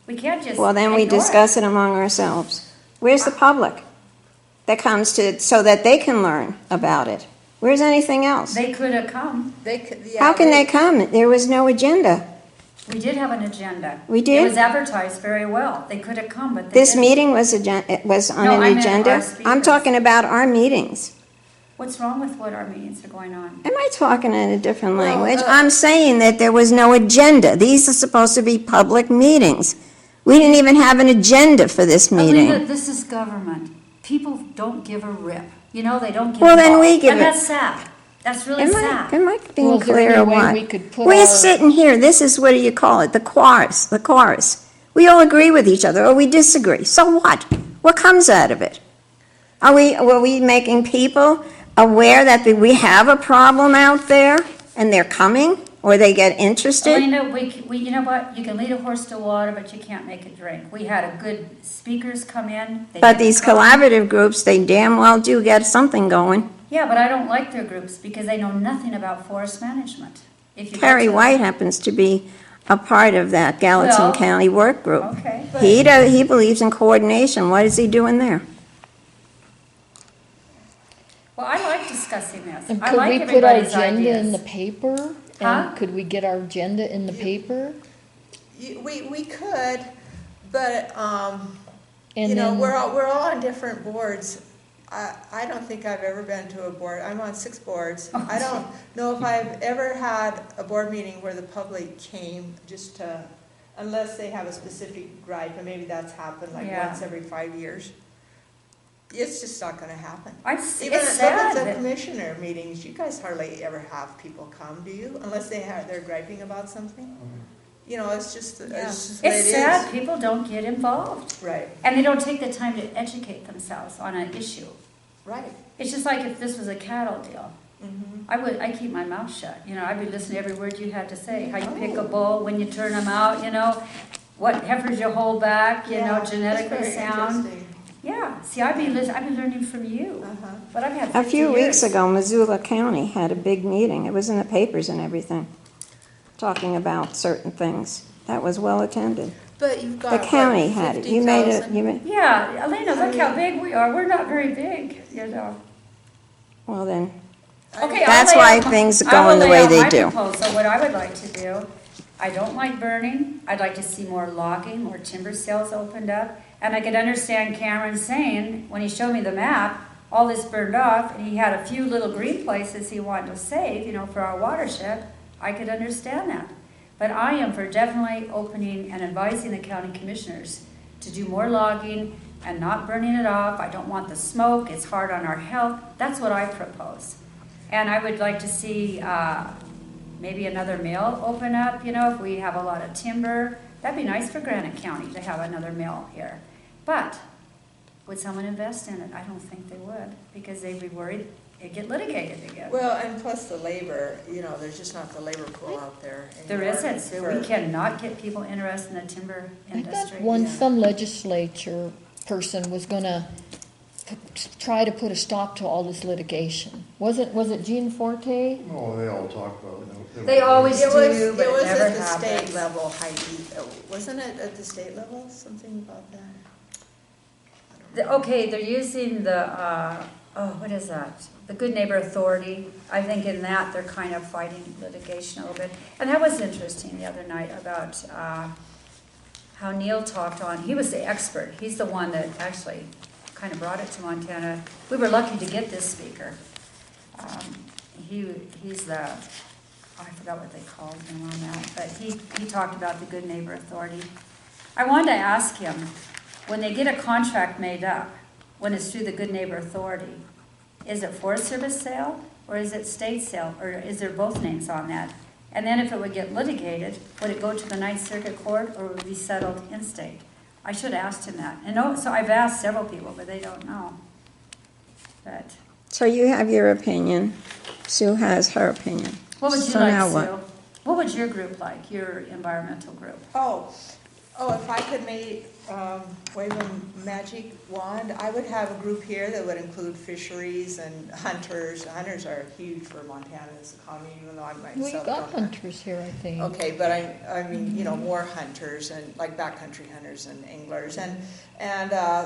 We can't just Well, then we ignore it. discuss it among ourselves. Where's the public that comes to, so that they can learn about it? Where's anything else? They could have come. They could, yeah. How can they come? There was no agenda. We did have an agenda. We did? It was advertised very well. They could have come, but they This didn't. meeting was it was on No, an I meant agenda? our I'm speakers. talking about our meetings. What's wrong with what our meetings are going on? Am I talking in a different Well, language? I'm saying that there was no agenda. These are supposed to be public meetings. We didn't even have an agenda for this Alina, meeting. this is government. People don't give a rip. You know, they don't give Well, a then ball. we give And it. that's sad. That's really Am sad. I Well, being is there clear any or way what? we could put We're our- sitting here, this is, what do you call it, the chorus. We all agree with each other, or we disagree. So what? What comes out of it? Were we making people aware that we have a problem out there, and they're coming, or they get interested? Alina, you know what? You can lead a horse to water, but you can't make it drink. We had a good speakers come in. They But didn't these come. collaborative groups, they damn well do get something going. Yeah, but I don't like their groups because they know nothing about forest management. If you go Terry to- White happens to be a part of that Gallatin Well, County work group. Okay. He believes in coordination. What is he doing there? Well, I like discussing this. And I could like we put our everybody's agenda in the ideas. paper? Huh? And could we get our agenda in the paper? We could, but, And you know, then- we're all on different boards. I don't think I've ever been to a board, I'm on 6 boards. Oh, I don't know if I've ever had a board meeting where the public came just to, unless they have a specific gripe, and maybe that's happened like Yeah. once every 5 years. It's just not gonna happen. It's Even sad at the that- commissioner meetings, you guys hardly ever have people come, do you? Unless they're griping about something? You know, it's just the way it It's is. sad people don't get involved. Right, And they don't take the time to educate themselves on an issue. right. It's just like if this was a cattle deal. Mhm. I keep my mouth shut, you know, I'd be listening to every word you had to say, how you pick a bull, when you turn them out, you know, what heifers you hold back, you know, Yeah, it's genetically very sound. interesting. Yeah, see, I've been learning from you, Uh-huh. but I've had A 50 few weeks years. ago, Missoula County had a big meeting. It was in the papers and everything, talking about certain things. That was well attended. But you've got. The what, county had it. You made it, 50,000? you made, Yeah, Elena, look how big we are. We're not very big, you know. well then, Okay, That's I'll lay why out my- things are I will going the lay way out they my do. proposal, what I would like to do. I don't like burning. I'd like to see more logging, more timber sales opened up. And I could understand Cameron saying, when he showed me the map, all this burned off, and he had a few little green places he wanted to save, you know, for our watershed. I could understand that. But I am for definitely opening and advising the county commissioners to do more logging and not burning it off. I don't want the smoke. It's hard on our health. That's what I propose. And I would like to see maybe another mill open up, you know, if we have a lot of timber. That'd be nice for Granite County to have another mill here. But would someone invest in it? I don't think they would, because they'd be worried it'd get litigated again. Well, and plus the labor, you know, there's just not the labor pool out there There anymore. isn't, so we cannot get people interested in the timber I industry. thought once some legislature person was gonna try to put a stop to all this litigation. Was it Gene Forte? Oh, they all talk about it. They always It was, do, but it was it never at the happens. state level, Heidi. Wasn't it at the state level, something about that? Okay, they're using the, what is that? The Good Neighbor Authority. I think in that, they're kind of fighting litigation a little bit. And that was interesting the other night about how Neil talked on, he was the expert. He's the one that actually kind of brought it to Montana. We were lucky to get this speaker. He's the, I forgot what they called him on that, but he talked about the Good Neighbor Authority. I wanted to ask him, when they get a contract made up, when it's through the Good Neighbor Authority, is it Forest Service sale, or is it state sale, or is there both names on that? And then if it would get litigated, would it go to the Ninth Circuit Court, or would it be settled in state? I should have asked him that. And so I've asked several people, but they don't know. But so you have your opinion, Sue has her opinion. what would you So like, now Sue? what? What would your group like, your environmental group? Oh, if I could wave a magic wand, I would have a group here that would include fisheries and hunters. Hunters are huge for Montana's economy, even though I We myself got don't hunt. hunters here, I think. Okay, but I mean, you know, more hunters and like backcountry hunters and anglers and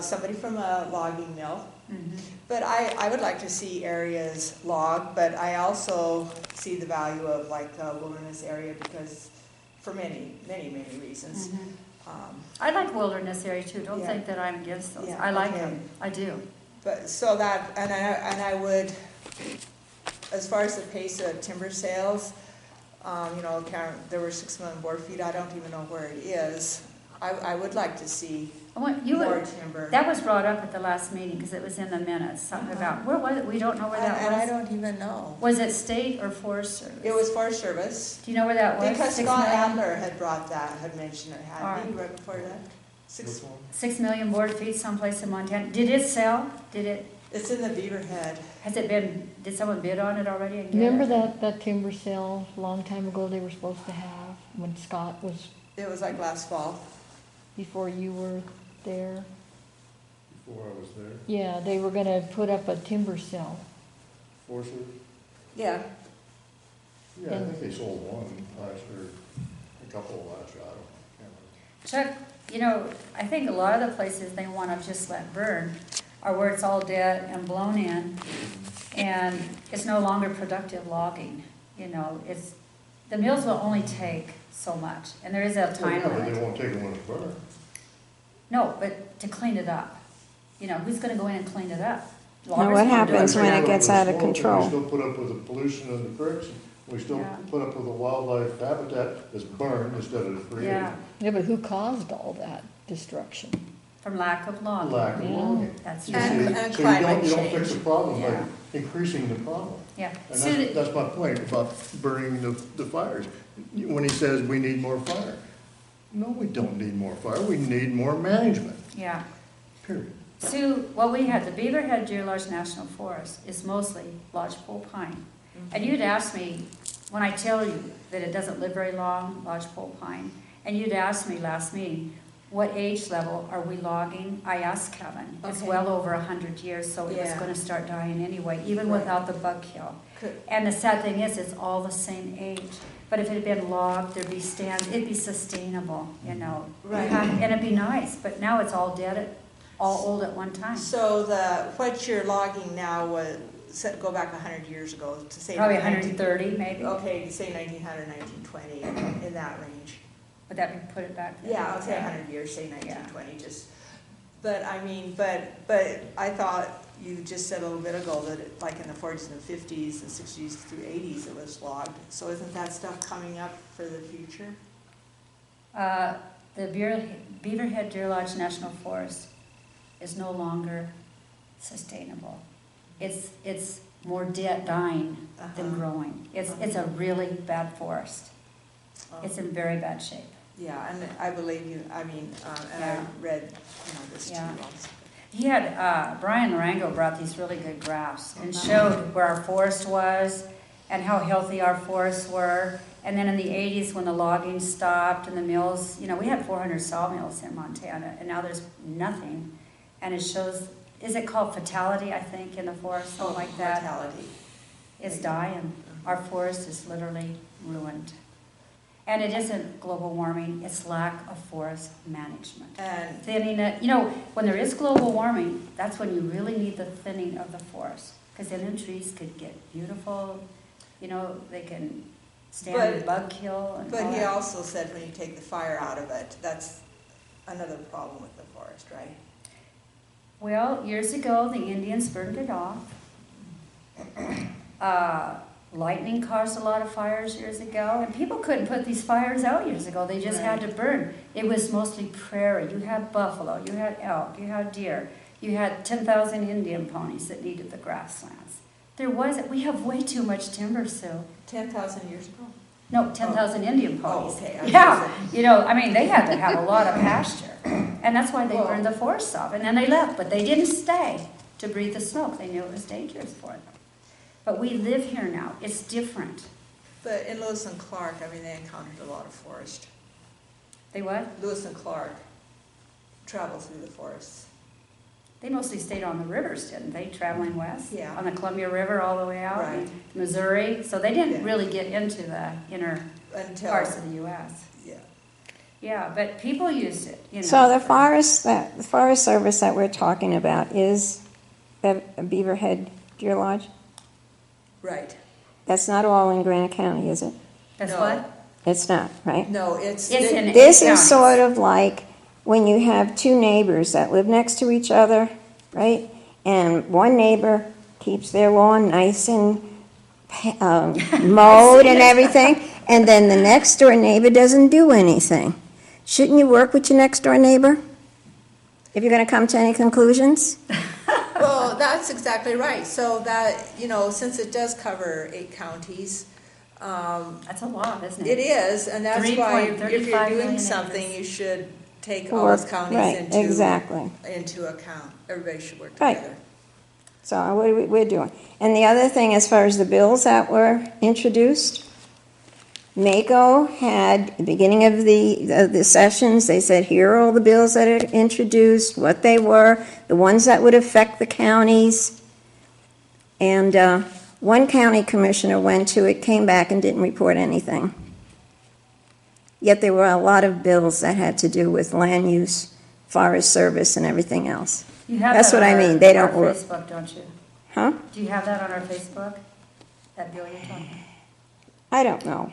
somebody from a logging mill. Mm-hmm. But I would like to see areas logged, but I also see the value of like a wilderness area because for many reasons. Mhm. I like wilderness area too. Don't Yeah. think that I'm against those. Yeah, I like okay. them. I do. But so that, and I would, as far as the pace of timber sales, you know, there were 6 million board feet. I don't even know where it is. I would like to see I want you more would, timber. that was brought up at the last meeting because it was in the minutes. Something about where was it? We don't know where that And I was. don't even know. Was it state or Forest Service? It was Forest Service. Do you know where that was? Because 6 Scott million? Adler had brought that, had mentioned it, All hadn't he, right. right before that? 6, 6 million board feet someplace in Montana. Did it sell? Did it? it's in the Beaverhead. Has it been? Did someone bid on it already? And get Remember it? that timber sale a long time ago they were supposed to have when Scott was, It was like last fall. before you were there? Before I was there, Yeah, they were gonna put up a timber sale. Forest Service? Yeah. Yeah, I think they sold one last year, a couple last year, I don't know. Chuck, you know, I think a lot of the places they want to just let burn are where it's all dead and blown in, and it's no longer productive logging. You know, the mills will only take so much, and there is a time Well, yeah, but they limit. won't take them when it's burned. No, but to clean it up, you know, who's gonna go in and clean it up? Now, Loggers what won't do happens for when now. it gets out of We control? still put up with the pollution in the creeks, we still Yeah. put up with the wildlife habitat that's burned instead of created. Yeah, Yeah, but who caused all that destruction? from lack of logging. Lack of Yeah. logging. That's You right. see, And so climate you don't fix change. the problem by Yeah. increasing the problem. Yeah. And Sue, that's my point about burning the fires. When he says we need more fire. No, we don't need more fire, we need more management, yeah. period. Sue, what we had, the Beaverhead-Deerlodge National Forest is mostly lodgepole pine. And you'd ask me, when I tell you that it doesn't live very long, lodgepole pine, and you'd ask me last meeting, what age level are we logging? I asked Kevin. It's Okay. well over 100 years, so it was Yeah. gonna start dying anyway, even Right. without the bug kill. Could- And the sad thing is, it's all the same age. But if it had been logged, there'd be stands, it'd be sustainable, you know. Right. And it'd be nice, but now it's all dead, all old at one time. So what you're logging now was, go back 100 years ago, to say. Probably 19 130 maybe. Okay, say 1900, 1920, in that range. Would that be, put it back there? Yeah, I'll say 100 years, say 1920, just, but I mean, but I thought you just said a little bit ago that like in the 40s and the 50s and 60s through 80s it was logged. So isn't that stuff coming up for the future? The Beaverhead-Deerlodge National Forest is no longer sustainable. It's more dying than Uh-huh. growing. It's a really bad forest. It's in very bad shape. Yeah, and I believe you, I mean, and Yeah. I read, this too. Yeah. Also. He had, Brian Larango brought these really good graphs and Uh-huh. showed where our forest was and how healthy our forests were. And then in the 80s, when the logging stopped and the mills, we had 400 sawmills in Montana, and now there's nothing. And it shows, is it called fatality, I think, in the forest, something like that? Mortality. It's dying. Our forest is literally ruined. And it isn't global warming, it's lack of forest management. And Thinning it, when there is global warming, that's when you really need the thinning of the forest. Because then the trees could get beautiful, they can stand the bug kill and all But he that. also said when you take the fire out of it, that's another problem with the forest, right? Well, years ago, the Indians burned it off. Lightning caused a lot of fires years ago, and people couldn't put these fires out years ago. They just had to burn. It was mostly prairie. You had buffalo, you had elk, you had deer, you had 10,000 Indian ponies that needed the grasslands. We have way too much timber, Sue. 10,000 years ago? No, 10,000 Indian ponies. Oh, okay. Yeah, they had to have a lot of pasture. And that's why they burned the forests off. And then they left, but they didn't stay to breathe the smoke. They knew it was dangerous for them. But we live here now. It's different. But in Lewis and Clark, they encountered a lot of forest. They what? Lewis and Clark traveled through the forests. They mostly stayed on the rivers, didn't they? Traveling west? Yeah. On the Columbia River all the way out. Right. And Missouri. So they didn't Yeah. really get into the inner parts of the U.S. Yeah. Yeah, but people used it, So the Forest Service that we're talking about is Beaverhead-Deerlodge? Right. That's not all in Granite County, is it? That's No. what? It's not, right? No, it's in This eight is counties. sort of like when you have two neighbors that live next to each other, right? And one neighbor keeps their lawn nice and mowed and everything, and then the next door neighbor doesn't do anything. Shouldn't you work with your next door neighbor if you're going to come to any conclusions? Well, that's exactly right. So that, since it does cover 8 counties, That's a lot, isn't it it? is, and that's why if 3.35 you're doing million something, acres. you should take all those counties Right, exactly. into account. Everybody should work Right. together. So we're doing. And the other thing, as far as the bills that were introduced, MACO had, at the beginning of the sessions, they said, here are all the bills that are introduced, what they were, the ones that would affect the counties. And one county commissioner went to it, came back and didn't report anything. Yet there were a lot of bills that had to do with land use, forest service, and everything else. You have That's that what on I our- mean, they our don't work. Facebook, don't you? Huh? Do you have that on our Facebook? That bill you're talking about? I don't know.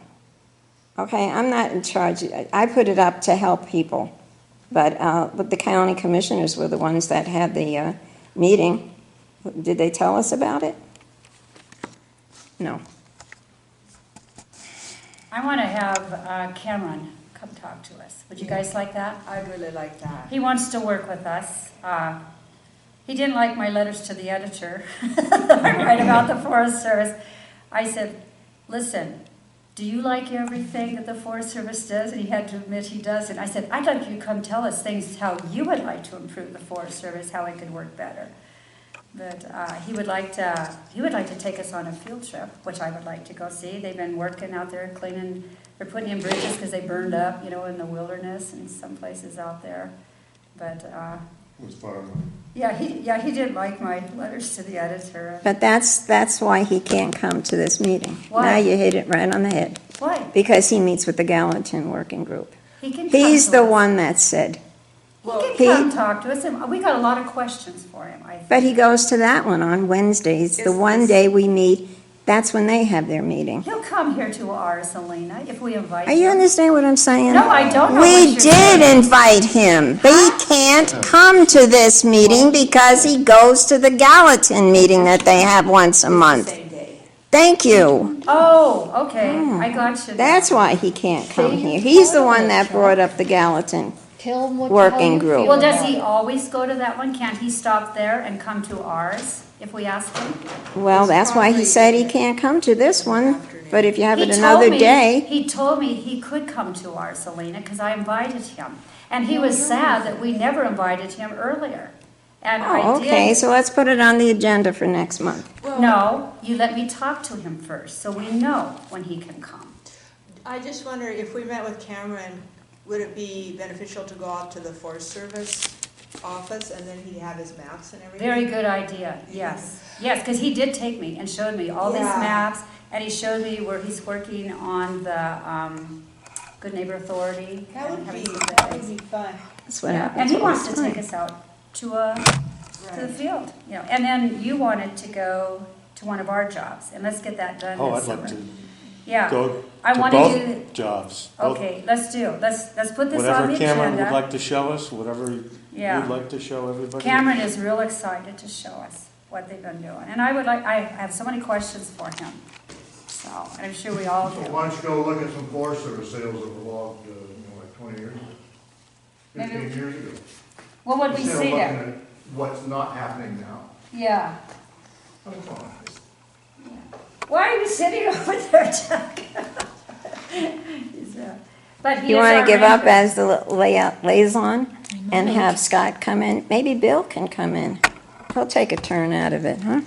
Okay, I'm not in charge. I put it up to help people. But the county commissioners were the ones that had the meeting. Did they tell us about it? No. I want to have Cameron come talk to us. Would you guys like that? I'd really like that. He wants to work with us. He didn't like my letters to the editor. I write about the Forest Service. I said, listen, do you like everything that the Forest Service does? And he had to admit he doesn't. I said, I'd like you to come tell us things how you would like to improve the Forest Service, how it could work better. But he would like to take us on a field trip, which I would like to go see. They've been working out there cleaning, they're putting in bridges because they burned up, in the wilderness and some places out there. But, Was far. he did like my letters to the editor. But that's why he can't come to this meeting. Why? Now you hit it right on the head. Why? Because he meets with the Gallatin Working Group. He can come He's to the us. one that said, He can he- come talk to us, and we got a lot of questions for him, I think. but he goes to that one on Wednesdays. The one day we meet, that's when they have their meeting. He'll come here to ours, Elena, if we invite Are him. you understand what I'm saying? No, I don't know We what you're did saying. invite him, but he can't come to this meeting because he goes to the Gallatin meeting that they have once a month. Same day. Thank you. Oh, okay, I got you. That's why he can't come See? here. He's the Part of one it, that Chuck. brought up the Gallatin. Tell him how Working you group. feel Well, does about he it. always go to that one? Can't he stop there and come to ours if we ask him? Well, It's that's why he probably- said he can't come to this one, but if you have He it told another me- day, He told me he could come to ours, Selena, because I invited him. And he was sad that we never invited him earlier. And oh, I okay, did. so let's put it on the agenda for next month. No, you let me talk to him first, so we know when he can come. I just wonder if we met with Cameron, would it be beneficial to go out to the Forest Service office and then he'd have his maps and everything? Very good idea, yes. Yes, because he did take me and showed me all these Yeah. maps, and he showed me where he's working on the Good Neighbor Authority. That and would having be, some good that would things. be fun. That's what Yeah, happens. and he all wants the to take time. us out to the Right. field, and then you wanted to go to one of our jobs, and let's get that done Oh, this I'd like summer. to Yeah, go I to wanna do, both jobs. Both- okay, let's put this on Whatever the Cameron would agenda. like to show us, whatever Yeah. you'd like to show everybody. Cameron is real excited to show us what they've been doing, and I have so many questions for him, so, and I'm sure we all So do. why don't you go look at some Forest Service sales that were logged, like 20 years ago? Maybe- 15 years ago. What would we Instead of see looking there? at what's not happening now. Yeah. Oh, come on. Why are you sitting over there, Chuck? But he You is want our to give up ranger. as the liaison and have Scott come in? Maybe Bill can come in. He'll take a turn out of it, huh?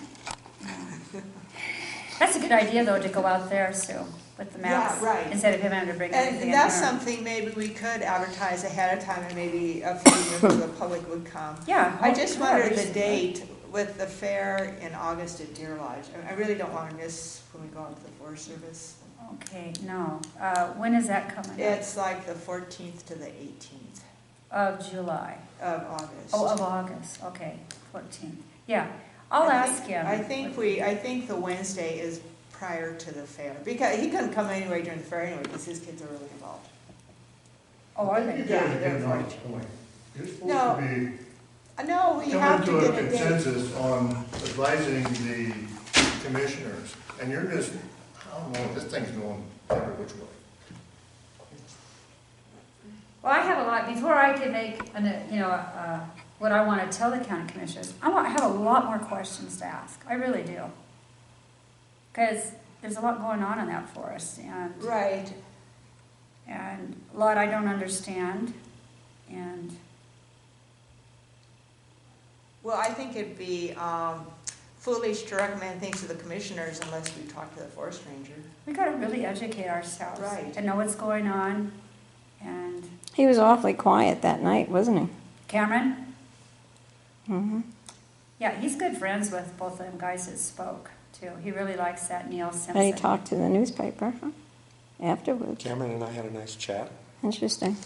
That's a good idea, though, to go out there, Sue, with the maps. Yeah, right. Instead of him having to bring everything in And that's here. something maybe we could advertise ahead of time and maybe a few members of the public would come. Yeah. I just yeah, wondered we the should- date with the fair in August at Deerlodge. I really don't want to miss when we go out to the Forest Service. Okay, no. When is that coming up? It's like the 14th to the 18th Of July. of August. Oh, of August, okay, 14th. Yeah, I'll I ask think- him. I think the Wednesday is prior to the fair, because he couldn't come anyway during the fair anyway, because his kids are really involved. Oh, are You they? guys Yeah, are they're getting off for the point. You're No, supposed to be No, we have coming to to a get a date. consensus on advising the commissioners, and you're just, I don't know, this thing's going every which way. Well, I have a lot, before I can make, what I want to tell the county commissioners, I have a lot more questions to ask. I really do. Because there's a lot going on in that forest, Right. and a lot I don't understand, and, Well, I think it'd be foolish to recommend things to the commissioners unless we talk to the forest ranger. we got to really educate ourselves. Right. And know what's going on, and He was awfully quiet that night, wasn't he? Cameron? Mm-hmm. Yeah, he's good friends with both of them guys that spoke, too. He really likes that Neil Simpson. And he talked to the newspaper, huh? Afterwards. Cameron and I had a nice chat. Interesting.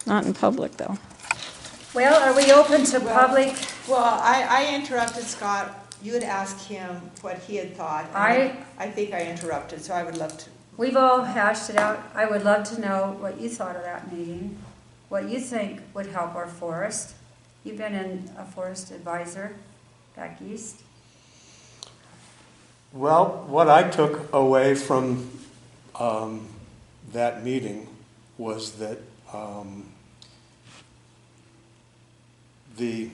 Not in public, though. Well, are we open to Well, public? Well, I interrupted Scott. You had asked him what he had thought. and I think I interrupted, so I would love to. We've all hashed it out. I would love to know what you thought of that meeting, what you think would help our forest. You've been in a forest advisor back east. Well, what I took away from that meeting was that the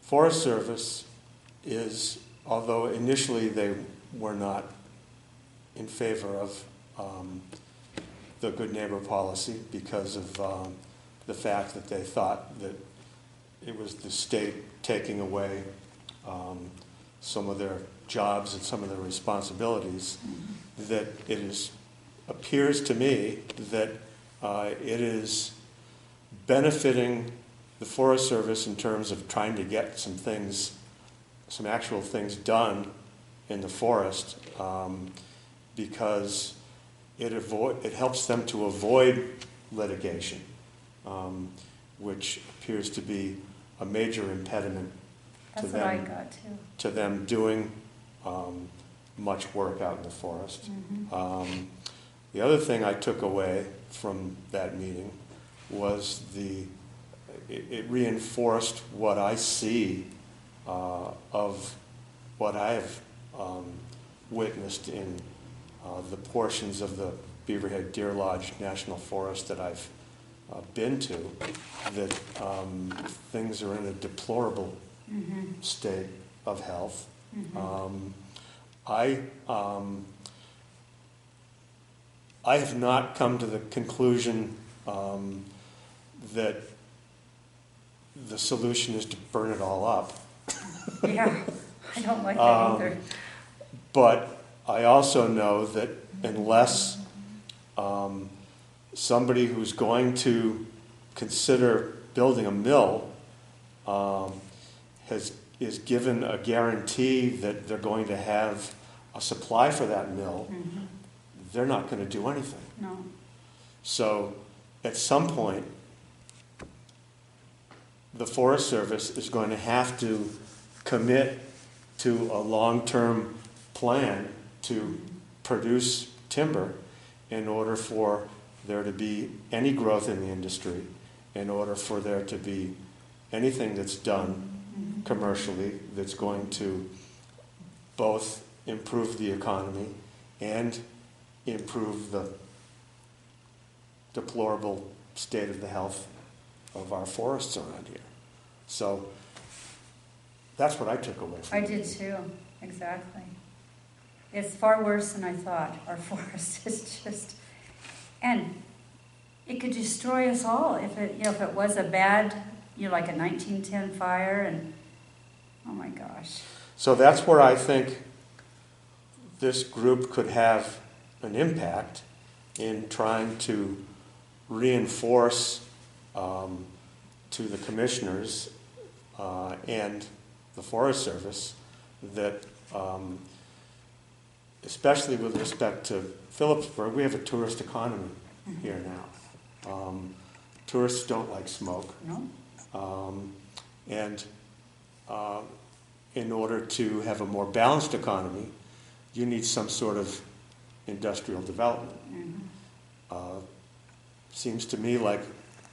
Forest Service is, although initially they were not in favor of the good neighbor policy because of the fact that they thought that it was the state taking away some of their jobs and some of their responsibilities, that appears to me that it is benefiting the Forest Service in terms of trying to get some actual things done in the forest, because it helps them to avoid litigation, which appears to be a major impediment That's what I got too. to them doing much work out in the forest. The other thing I took away from that meeting was it reinforced what I see of what I have witnessed in the portions of the Beaverhead-Deerlodge National Forest that I've been to, that things are in a deplorable state of health. I have not come to the conclusion that the solution is to burn it all up. Yeah, I don't like that either. But I also know that unless somebody who's going to consider building a mill is given a guarantee that they're going to have a supply for that mill, they're not going to do anything. No. So at some point, the Forest Service is going to have to commit to a long-term plan to produce timber in order for there to be any growth in the industry, in order for there to be anything that's done commercially that's going to both improve the economy and improve the deplorable state of the health of our forests around here. So that's what I took away from I it. did too, exactly. It's far worse than I thought. Our forest is just, and it could destroy us all if it was a bad, like a 1910 fire, and oh my gosh. So that's where I think this group could have an impact in trying to reinforce to the commissioners and the Forest Service that, especially with respect to Phillipsburg, we have a tourist economy here now. Tourists don't like smoke. No? And in order to have a more balanced economy, you need some sort of industrial development. Seems to me like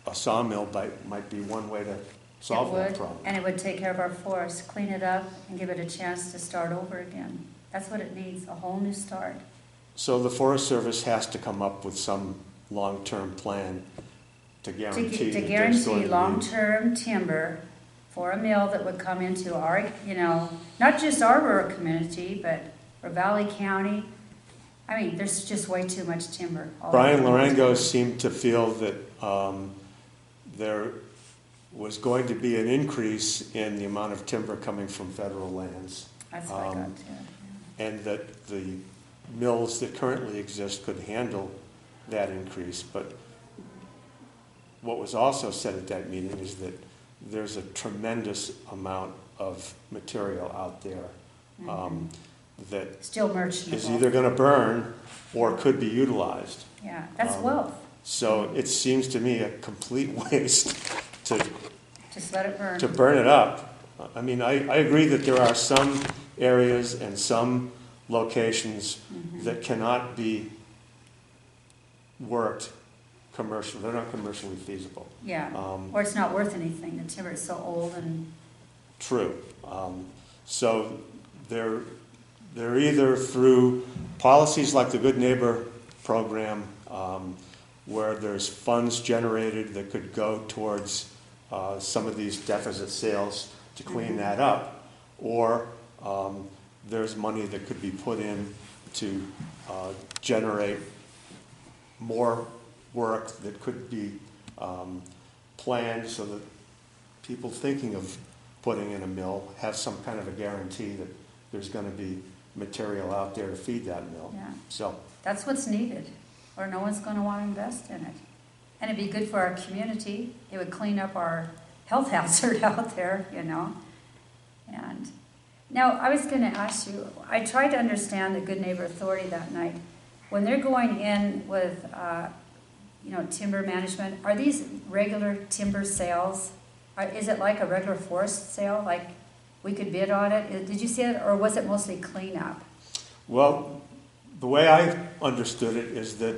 a sawmill might be one way to solve that problem. And it would take care of our forest, clean it up, and give it a chance to start over again. That's what it needs, a whole new start. So the Forest Service has to come up with some long-term plan to To guarantee that there's guarantee going to be- long-term timber for a mill that would come into our, not just our rural community, but for Valley County. I mean, there's just way too much timber. all Brian over. Larengo seemed to feel that there was going to be an increase in the amount of timber coming from federal lands. That's what I got too. And that the mills that currently exist could handle that increase. But what was also said at that meeting is that there's a tremendous amount of material out there that Still merchantable. is either going to burn or could be utilized. Yeah, that's wealth. So it seems to me a complete waste to Just let it burn. burn it up. I mean, I agree that there are some areas and some locations that cannot be worked commercially. They're not commercially feasible. Yeah, or it's not worth anything. The timber is so old and, True. So they're either through policies like the Good Neighbor program, where there's funds generated that could go towards some of these deficit sales to clean that up, or there's money that could be put in to generate more work that could be planned so that people thinking of putting in a mill have some kind of a guarantee that there's gonna be material out there to feed that mill. Yeah. So, That's what's needed, or no one's gonna wanna invest in it. And it'd be good for our community, it would clean up our health hazard out there, you know? And, now, I was gonna ask you, I tried to understand the Good Neighbor Authority that night. When they're going in with, timber management, are these regular timber sales? Is it like a regular forest sale, like we could bid on it? Did you see it, or was it mostly cleanup? well, the way I understood it is that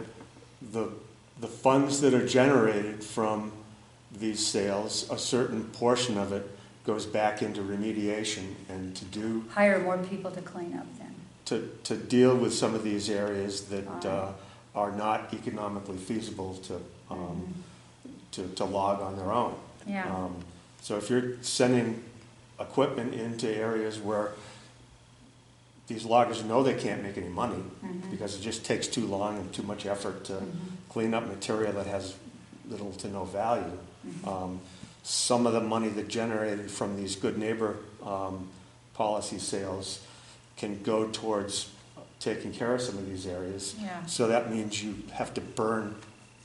the funds that are generated from these sales, a certain portion of it goes back into remediation and to do, Hire more people to clean up then? to deal with some of these areas that are not economically feasible to log on their own. Yeah, So if you're sending equipment into areas where these loggers know they can't make any money because it just takes too long and too much effort to clean up material that has little to no value. Some of the money that generated from these good neighbor policy sales can go towards taking care of some of these areas. yeah, So that means you have to burn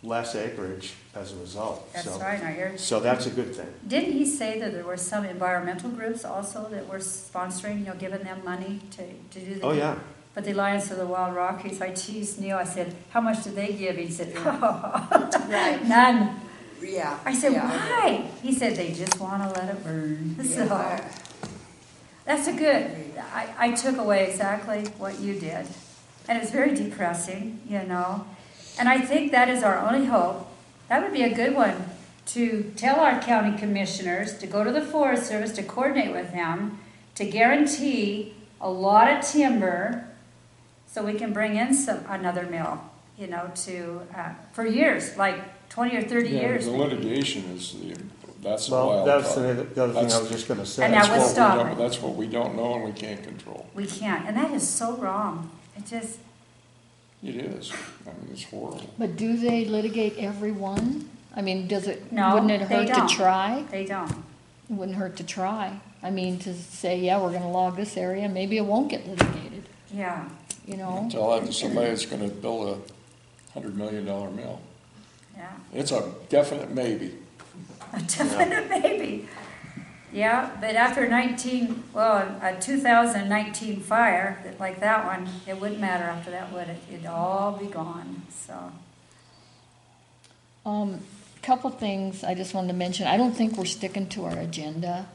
less acreage as a result. that's So- right, I heard. So that's a good thing. Didn't he say that there were some environmental groups also that were sponsoring, giving them money to do the... Oh, yeah. But the Alliance of the Wild Rockies, I teased Neil, I said, how much did they give? He said, Right. none. Yeah. I said, yeah. why? He said, they just want to let it burn. So, Yeah. that's a good, I took away exactly what you did. And it was very depressing, And I think that is our only hope. That would be a good one, to tell our county commissioners to go to the Forest Service, to coordinate with them, to guarantee a lot of timber so we can bring in another mill, for years, like 20 or 30 Yeah, years. the litigation is that's the Well, wild that's card. the other thing I was just gonna say. And that That's would what we stop don't- it. That's what we don't know and we can't control. We can't, and that is so wrong. It just, It is. I mean, it's horrible. But do they litigate every one? I mean, No, wouldn't it they hurt to don't. try? they don't. It wouldn't hurt to try. I mean, to say, yeah, we're gonna log this area, maybe it won't get litigated, Yeah, Tell that to somebody that's gonna build $100 million mill. yeah. It's a definite maybe. A definite maybe. Yeah, but after a 2019 fire, like that one, it wouldn't matter after that, would it? It'd all be gone, so. Couple things I just wanted to mention. I don't think we're sticking to our agenda,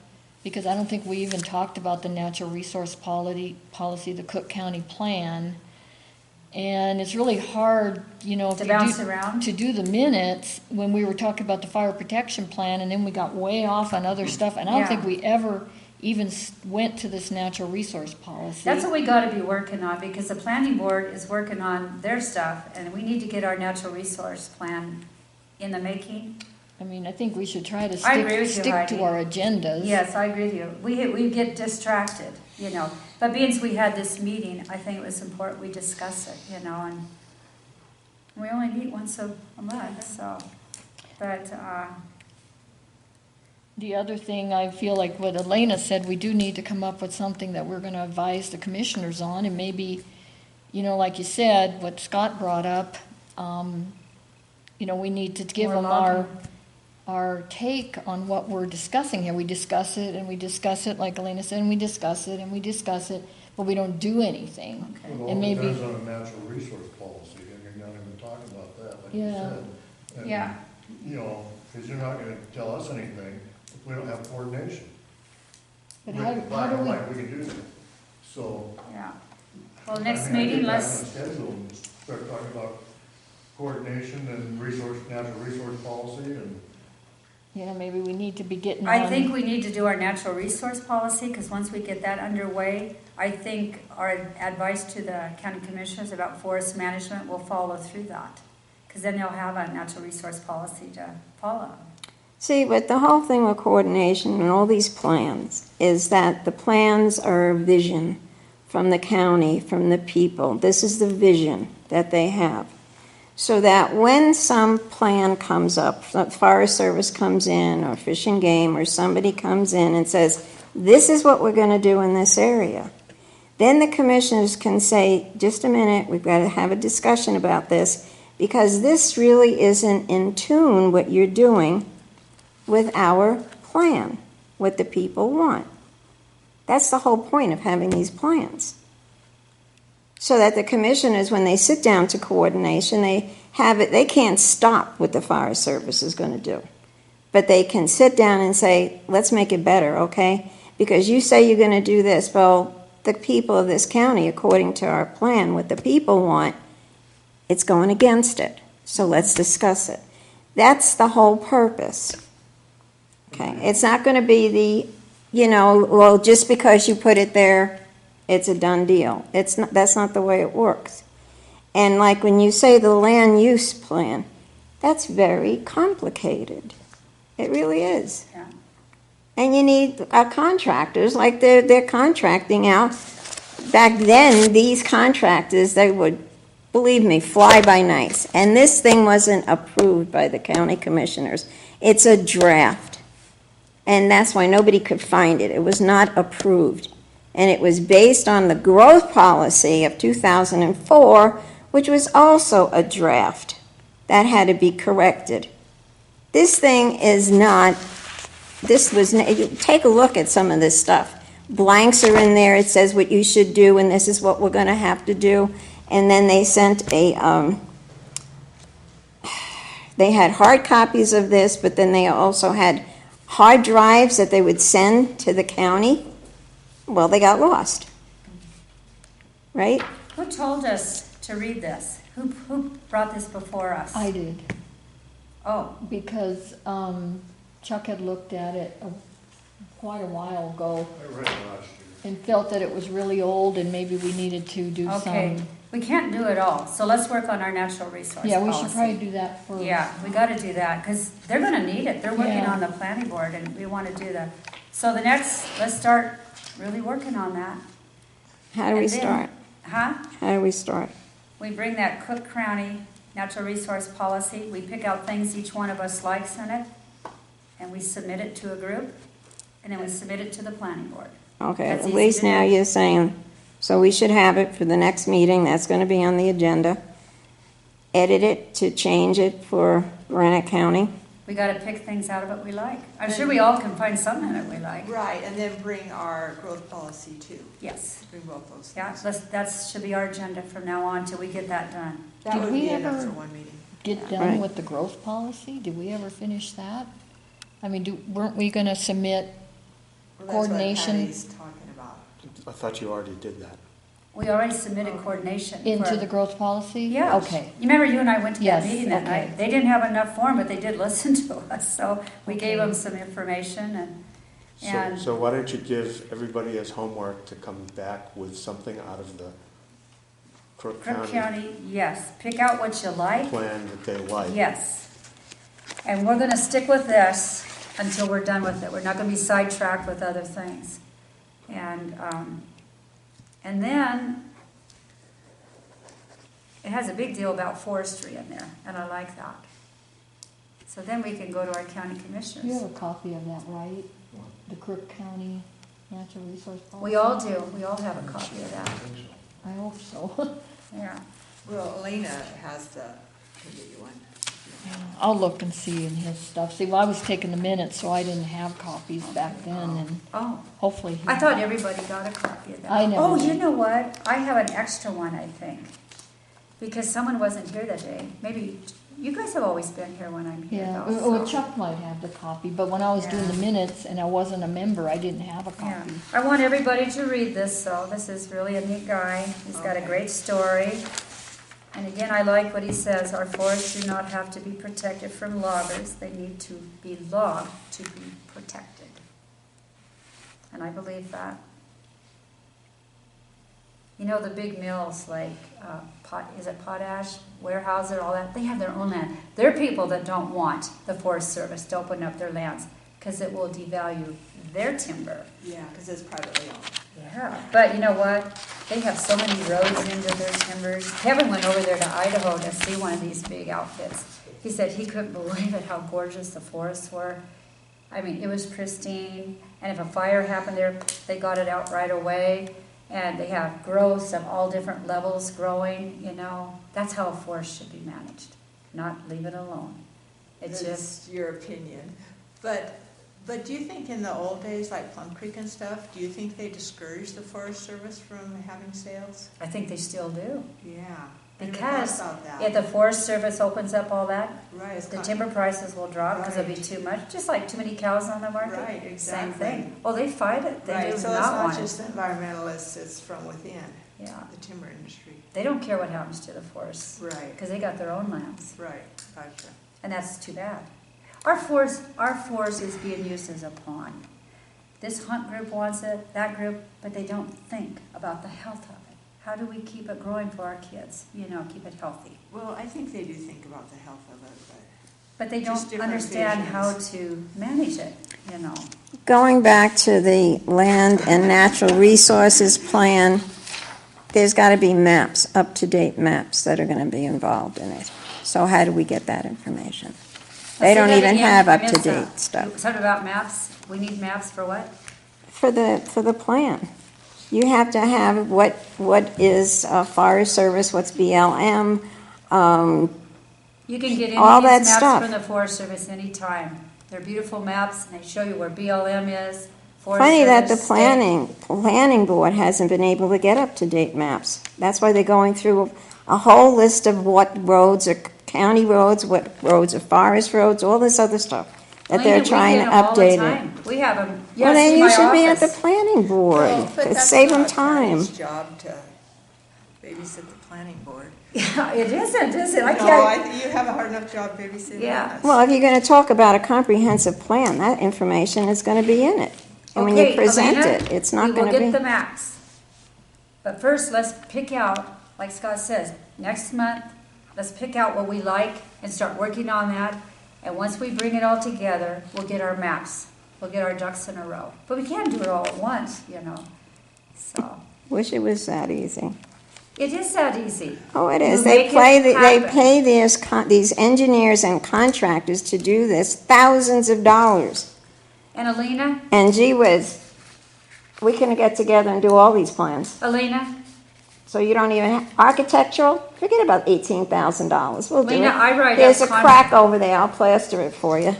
because I don't think we even talked about the natural resource policy, the Cook County plan. And it's really hard, if To you bounce around? to do the minutes when we were talking about the fire protection plan, and then we got way off on other stuff. And I don't Yeah. think we ever even went to this natural resource policy. That's what we gotta be working on, because the planning board is working on their stuff, and we need to get our natural resource plan in the making. I mean, I think we should try to I agree with you, stick Heidi. to our agendas. Yes, I agree with you. We get distracted, But being we had this meeting, I think it was important we discuss it, and we only meet once a month, so. But, The other thing, I feel like what Elena said, we do need to come up with something that we're gonna advise the commissioners on, and maybe, like you said, what Scott brought up, we need to give More them logging. our take on what we're discussing here. We discuss it, and we discuss it, like Elena said, and we discuss it, and we discuss it, but we don't do anything. okay. Well, And it maybe- depends on a natural resource policy, and you're not even talking about that, like you Yeah. said. And, Yeah. Because you're not gonna tell us anything if we don't have coordination. But We- how black do and we, white, we can do that. So. Yeah. Well, I next mean, I meeting, get back let's, on schedule and start talking about coordination and natural resource policy and. maybe we need to be getting on. I think we need to do our natural resource policy, because once we get that underway, I think our advice to the county commissioners about forest management will follow through that. Because then they'll have a natural resource policy to follow. See, but the whole thing with coordination and all these plans is that the plans are a vision from the county, from the people. This is the vision that they have. so that when some plan comes up, the Forest Service comes in, or Fish and Game, or somebody comes in and says, this is what we're gonna do in this area, then the commissioners can say, just a minute, we've got to have a discussion about this, because this really isn't in tune what you're doing with our plan, what the people want. That's the whole point of having these plans. So that the commissioners, when they sit down to coordination, they can't stop what the Forest Service is going to do. But they can sit down and say, let's make it better, okay? Because you say you're going to do this. Well, the people of this county, according to our plan, what the people want, it's going against it. So let's discuss it. That's the whole purpose. Okay, it's not going to be well, just because you put it there, it's a done deal. That's not the way it works. And like when you say the land use plan, that's very complicated. It really is. Yeah. And you need contractors, like they're contracting out. Back then, these contractors, they would, believe me, fly by nights. And this thing wasn't approved by the county commissioners. It's a draft. And that's why nobody could find it. It was not approved. And it was based on the growth policy of 2004, which was also a draft that had to be corrected. This thing is not, take a look at some of this stuff. Blanks are in there, it says what you should do, and this is what we're gonna have to do. And then they sent they had hard copies of this, but then they also had hard drives that they would send to the county. Well, they got lost, right? Who told us to read this? Who brought this before us? I did, Oh, because Chuck had looked at it quite a while ago and felt that it was really old and maybe we needed to do okay. some. We can't do it all, so let's work on our natural resource Yeah, we policy. should probably do that first. Yeah, we gotta do that, because they're gonna need it. They're working Yeah. on the planning board, and we wanna do that. So let's start really working on that. How do we And then- start? Huh? How do we start? We bring that Cook County natural resource policy, we pick out things each one of us likes in it, and we submit it to a group, and then we submit it to the planning board. Okay, That's at easy least to now do. you're saying, so we should have it for the next meeting, that's gonna be on the agenda. Edit it to change it for Granite County. We gotta pick things out of it we like. I'm sure we all can find something in it we like. Right, and then bring our growth policy too. Yes. Bring both those Yeah, things. that should be our agenda from now on till we get that done. That Did would we be enough ever- for one meeting. Get Right. done with the growth policy? Did we ever finish that? I mean, weren't we gonna submit Well, coordination That's what Patty's talking about. I thought you already did that. We already submitted coordination. into for- the growth policy? Yeah. Okay. You remember you and I went to that Yes, meeting that okay. night? They didn't have enough form, but they did listen to us, so we gave them some information and So why don't you give everybody as homework to come back with something out of the Crooke Crooke County County, yes, pick out what you like, plan that they like? yes. And we're gonna stick with this until we're done with it. We're not gonna be sidetracked with other things. And then, it has a big deal about forestry in there, and I like that. So then we can go to our county You have commissioners. a copy of that, right? The Crook County Natural Resource Policy? We all do, we all have a copy of that, I hope so. yeah. Well, Elena has the, can get you one. I'll look and see in his stuff. See, well, I was taking the minutes, so I didn't have copies back then, and Oh, hopefully. he- I thought everybody got a copy of that. I never Oh, you did. know what? I have an extra one, I think. Because someone wasn't here that day. Maybe, you guys have always been here when I'm here Yeah, though. well, so- Chuck might have the copy, but when I was doing the Yeah. minutes and I wasn't a member, I didn't have a Yeah, copy. I want everybody to read this, so this is really a neat guy. He's got a Okay. great story. And again, I like what he says, our forests do not have to be protected from loggers. They need to be logged to be protected. And I believe that. You know, the big mills like, is it Potash, Weyerhaeuser, all that, they have their own land. They're people that don't want the Forest Service to open up their lands. because it will devalue their timber. Yeah, because it's privately owned. Yeah, but you know what? They have so many roads into their timbers. Kevin went over there to Idaho to see one of these big outfits. He said he couldn't believe it, how gorgeous the forests were. I mean, it was pristine, and if a fire happened there, they got it out right away. And they have growths of all different levels growing, you know. That's how a forest should be managed, not leave it alone. It's just, That's your opinion. But do you think in the old days, like Plum Creek and stuff, do you think they discouraged the Forest Service from having sales? I think they still do. Yeah. I never Because thought about if that. the Forest Service opens up all that, Right, it's the con- timber prices will drop because it'll be Right. too much, just like too many cows on the market. Right, Same exactly. thing. Oh, they fight it. They Right, do so it's not not want just it. the environmentalists, it's from within, Yeah. the timber industry. They don't care what happens to the forests Right, because they got their own lands. right, gotcha. And that's too bad. Our forest is being used as a pawn. This hunt group wants it, that group, but they don't think about the health of it. How do we keep it growing for our kids? You know, keep it healthy. Well, I think they do think about the health of it, But they Just don't different understand how visions. to manage it, you know. Going back to the Land and Natural Resources Plan, there's got to be maps, up-to-date maps that are going to be involved in it. So how do we get that information? They Say don't that even again. have I missed up-to-date that. stuff. Something about maps? We need maps for what? For the plan. You have to have what is Forest Service, what's BLM, You can get any All of these that maps stuff. from the Forest Service anytime. They're beautiful maps, and they show you where BLM is, Forest funny that the Service, state. planning board hasn't been able to get up-to-date maps. That's why they're going through a whole list of what roads are county roads, what roads are forest roads, all this other stuff that they're Lena, we trying to get 'em all the update it. time. We have them, Well, yes, then in you my should be at the office. planning board, Well, but to that's save them not time. Patty's job to babysit the planning board. Yeah, it isn't, is it? I No, can't. you have a hard enough job babysitting Yeah. us. Well, if you're gonna talk about a comprehensive plan, that information is gonna be in it. And when you Okay, present Elena, it, it's not We will gonna get the be. maps. But first, let's pick out, like Scott says, next month, let's pick out what we like and start working on that. And once we bring it all together, we'll get our maps. We'll get our ducks in a row. But we can't do it all at once, you know. So, Wish it was that easy. it is that easy. Oh, it You is. They make play, it they happen. pay these engineers and contractors to do this, thousands of dollars. And Alina, And gee whiz, we can get together and do all these plans. So you don't even, architectural, forget about $18,000, we'll do Lena, it. I write There's a up crack over there, I'll plaster it for you.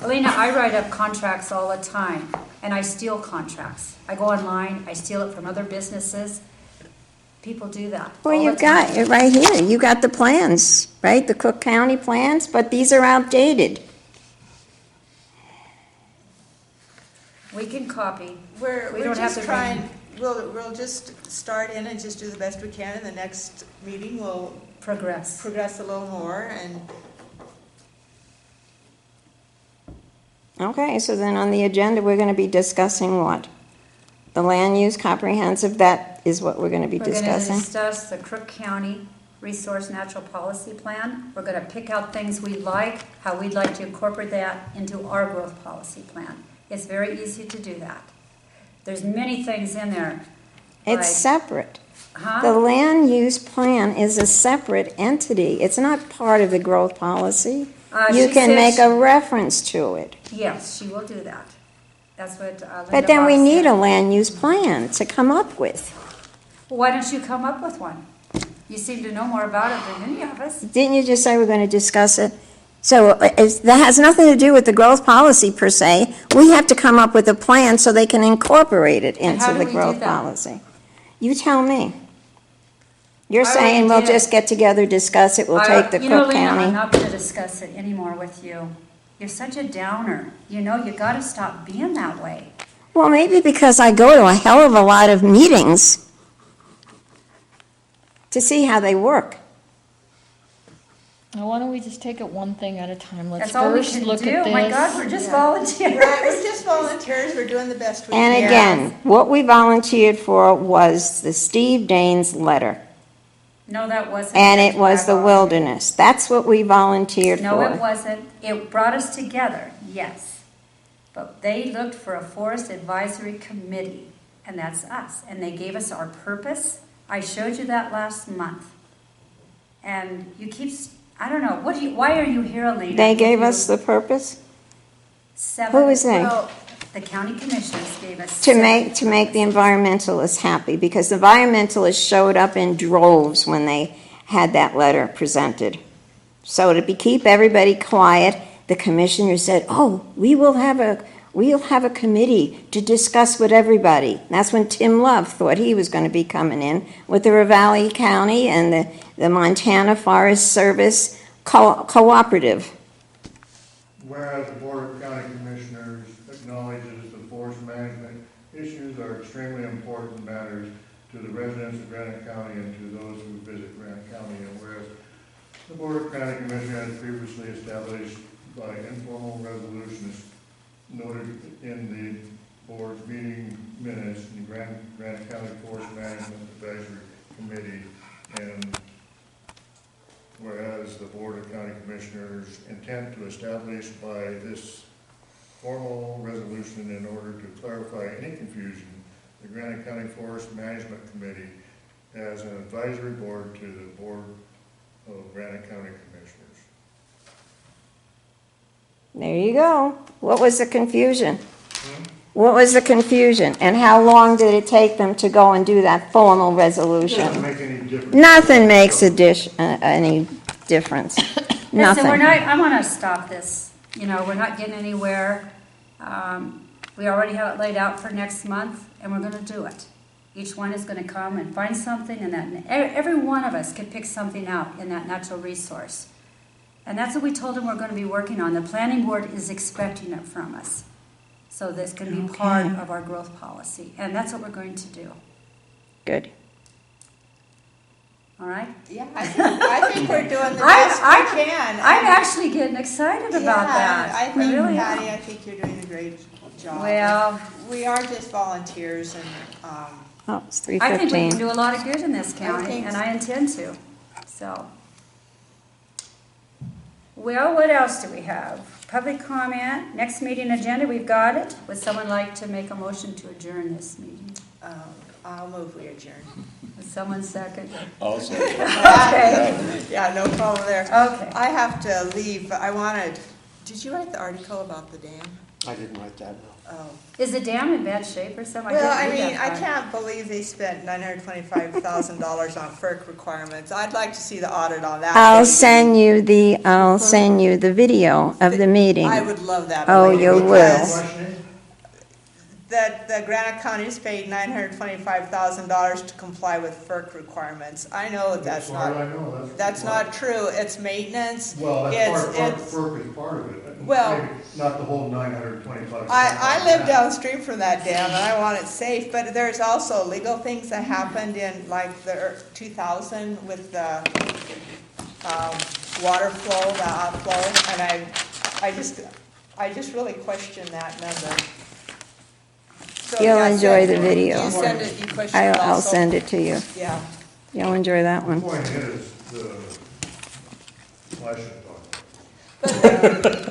Alina, I write up contracts all the time, and I steal contracts. I go online, I steal it from other businesses. People do that. Well, all you've the time. got it right here, you got the plans, right, the Cook County plans, but these are outdated. We can copy. We're We don't have just to trying, we'll just start in and just do the best we can, and the next meeting we'll Progress. progress a little more, and Okay, so then on the agenda, we're gonna be discussing what? The land use comprehensive, that is what we're gonna be We're going to discussing? discuss the Crooke County Resource Natural Policy Plan. We're going to pick out things we like, how we'd like to incorporate that into our growth policy plan. It's very easy to do that. There's many things in there. It's like- separate. The Huh? land use plan is a separate entity. It's not part of the growth policy. You She can said make she- a reference to it. Yes, she will do that. That's what Linda But then we Box need said. a land use plan to come up with. Why don't you come up with one? You seem to know more about it than any of us. Didn't you just say we're going to discuss it? So that has nothing to do with the growth policy per se. We have to come up with a plan so they can incorporate it And how into do the we do growth that? policy. You tell me. You're I saying already we'll did. just get together, discuss it, we'll take the You know, Cook Lena, I'm County. not going to discuss it anymore with you. You're such a downer. You know, you got to stop being that way. Well, maybe because I go to a hell of a lot of meetings to see how they work. Now, why don't we just take it one thing at a time? Let's That's all we first can look do. at this. My God, we're just Yeah. volunteers. right, we're just volunteers, we're doing the best we And can. again, what we volunteered for was the Steve Daines letter, No, that wasn't. and it was the Wow. wilderness. That's what we volunteered No, it for. wasn't. It brought us together, yes. But they looked for a forest advisory committee, and that's us. And they gave us our purpose. I showed you that last month. And you keep, I don't know, why are you here, Alina? They gave us the purpose? Seven. Who is they? Well, the county commissioners gave us. To make the environmentalists happy, because the environmentalists showed up in droves when they had that letter presented. So to keep everybody quiet, the commissioner said, "Oh, we'll have a committee to discuss with everybody." That's when Tim Love thought he was going to be coming in with the Ravalli County and the Montana Forest Service cooperative. Whereas the Board of County Commissioners acknowledges the forest management issues are extremely important matters to the residents of Granite County and to those who visit Granite County, and whereas the Board of County Commissioners has previously established by informal resolutions noted in the board's meeting minutes in the Granite County Forest Management Advisory Committee, and whereas the Board of County Commissioners intend to establish by this formal resolution in order to clarify any confusion, the Granite County Forest Management Committee as an advisory board to the Board of Granite County Commissioners. There you go. What was the confusion? What was the confusion? And how long did it take them to go and do that formal It doesn't resolution? make any difference. Nothing makes any difference. Listen, Nothing. I want to stop this. You know, we're not getting anywhere. We already have it laid out for next month, and we're going to do it. Each one is going to come and find something, and that every one of us could pick something out in that natural resource. And that's what we told them we're going to be working on. The planning board is expecting it from us. So this can be part of our growth policy, and that's what we're going to do. Good. All right? Yeah, I think we're doing the best we can. I'm actually getting excited about that. I think, really Patty, am. I think you're doing a great job. Well, We are just volunteers, and, Oh, it's I think we 3:15. can do a lot of good in this county, think and so. I intend to. So, well, what else do we have? Public comment, next meeting agenda, we've got it. Would someone like to make a motion to adjourn this meeting? I'll move we adjourn. Would someone second? Also, Okay, Yeah, no problem there. okay. I have to leave, but did you write the article about the dam? I didn't write that, no. Oh. Is the dam in bad shape or something? Well, didn't I read mean, that I part. can't believe they spent $925,000 on FERC requirements. I'd like to see the audit on that. I'll send you the video of the meeting. I would love that. Oh, Elaine, you will. because Questioning? That the Granite County's paid $925,000 to comply with FERC requirements. I know that's As far as not, I know, that's not true. It's maintenance. Well, It's- that's FERC is part of it. Well- Maybe not the whole 925. I live downstream from that dam and I want it safe, but there's also legal things that happened in like the 2000 with the water flow, the outflow, and I just really question that number. So, You'll yeah, enjoy so the video. You send it, you question it I'll also. send it to you. Yeah. You'll enjoy that The one. point is, I should talk.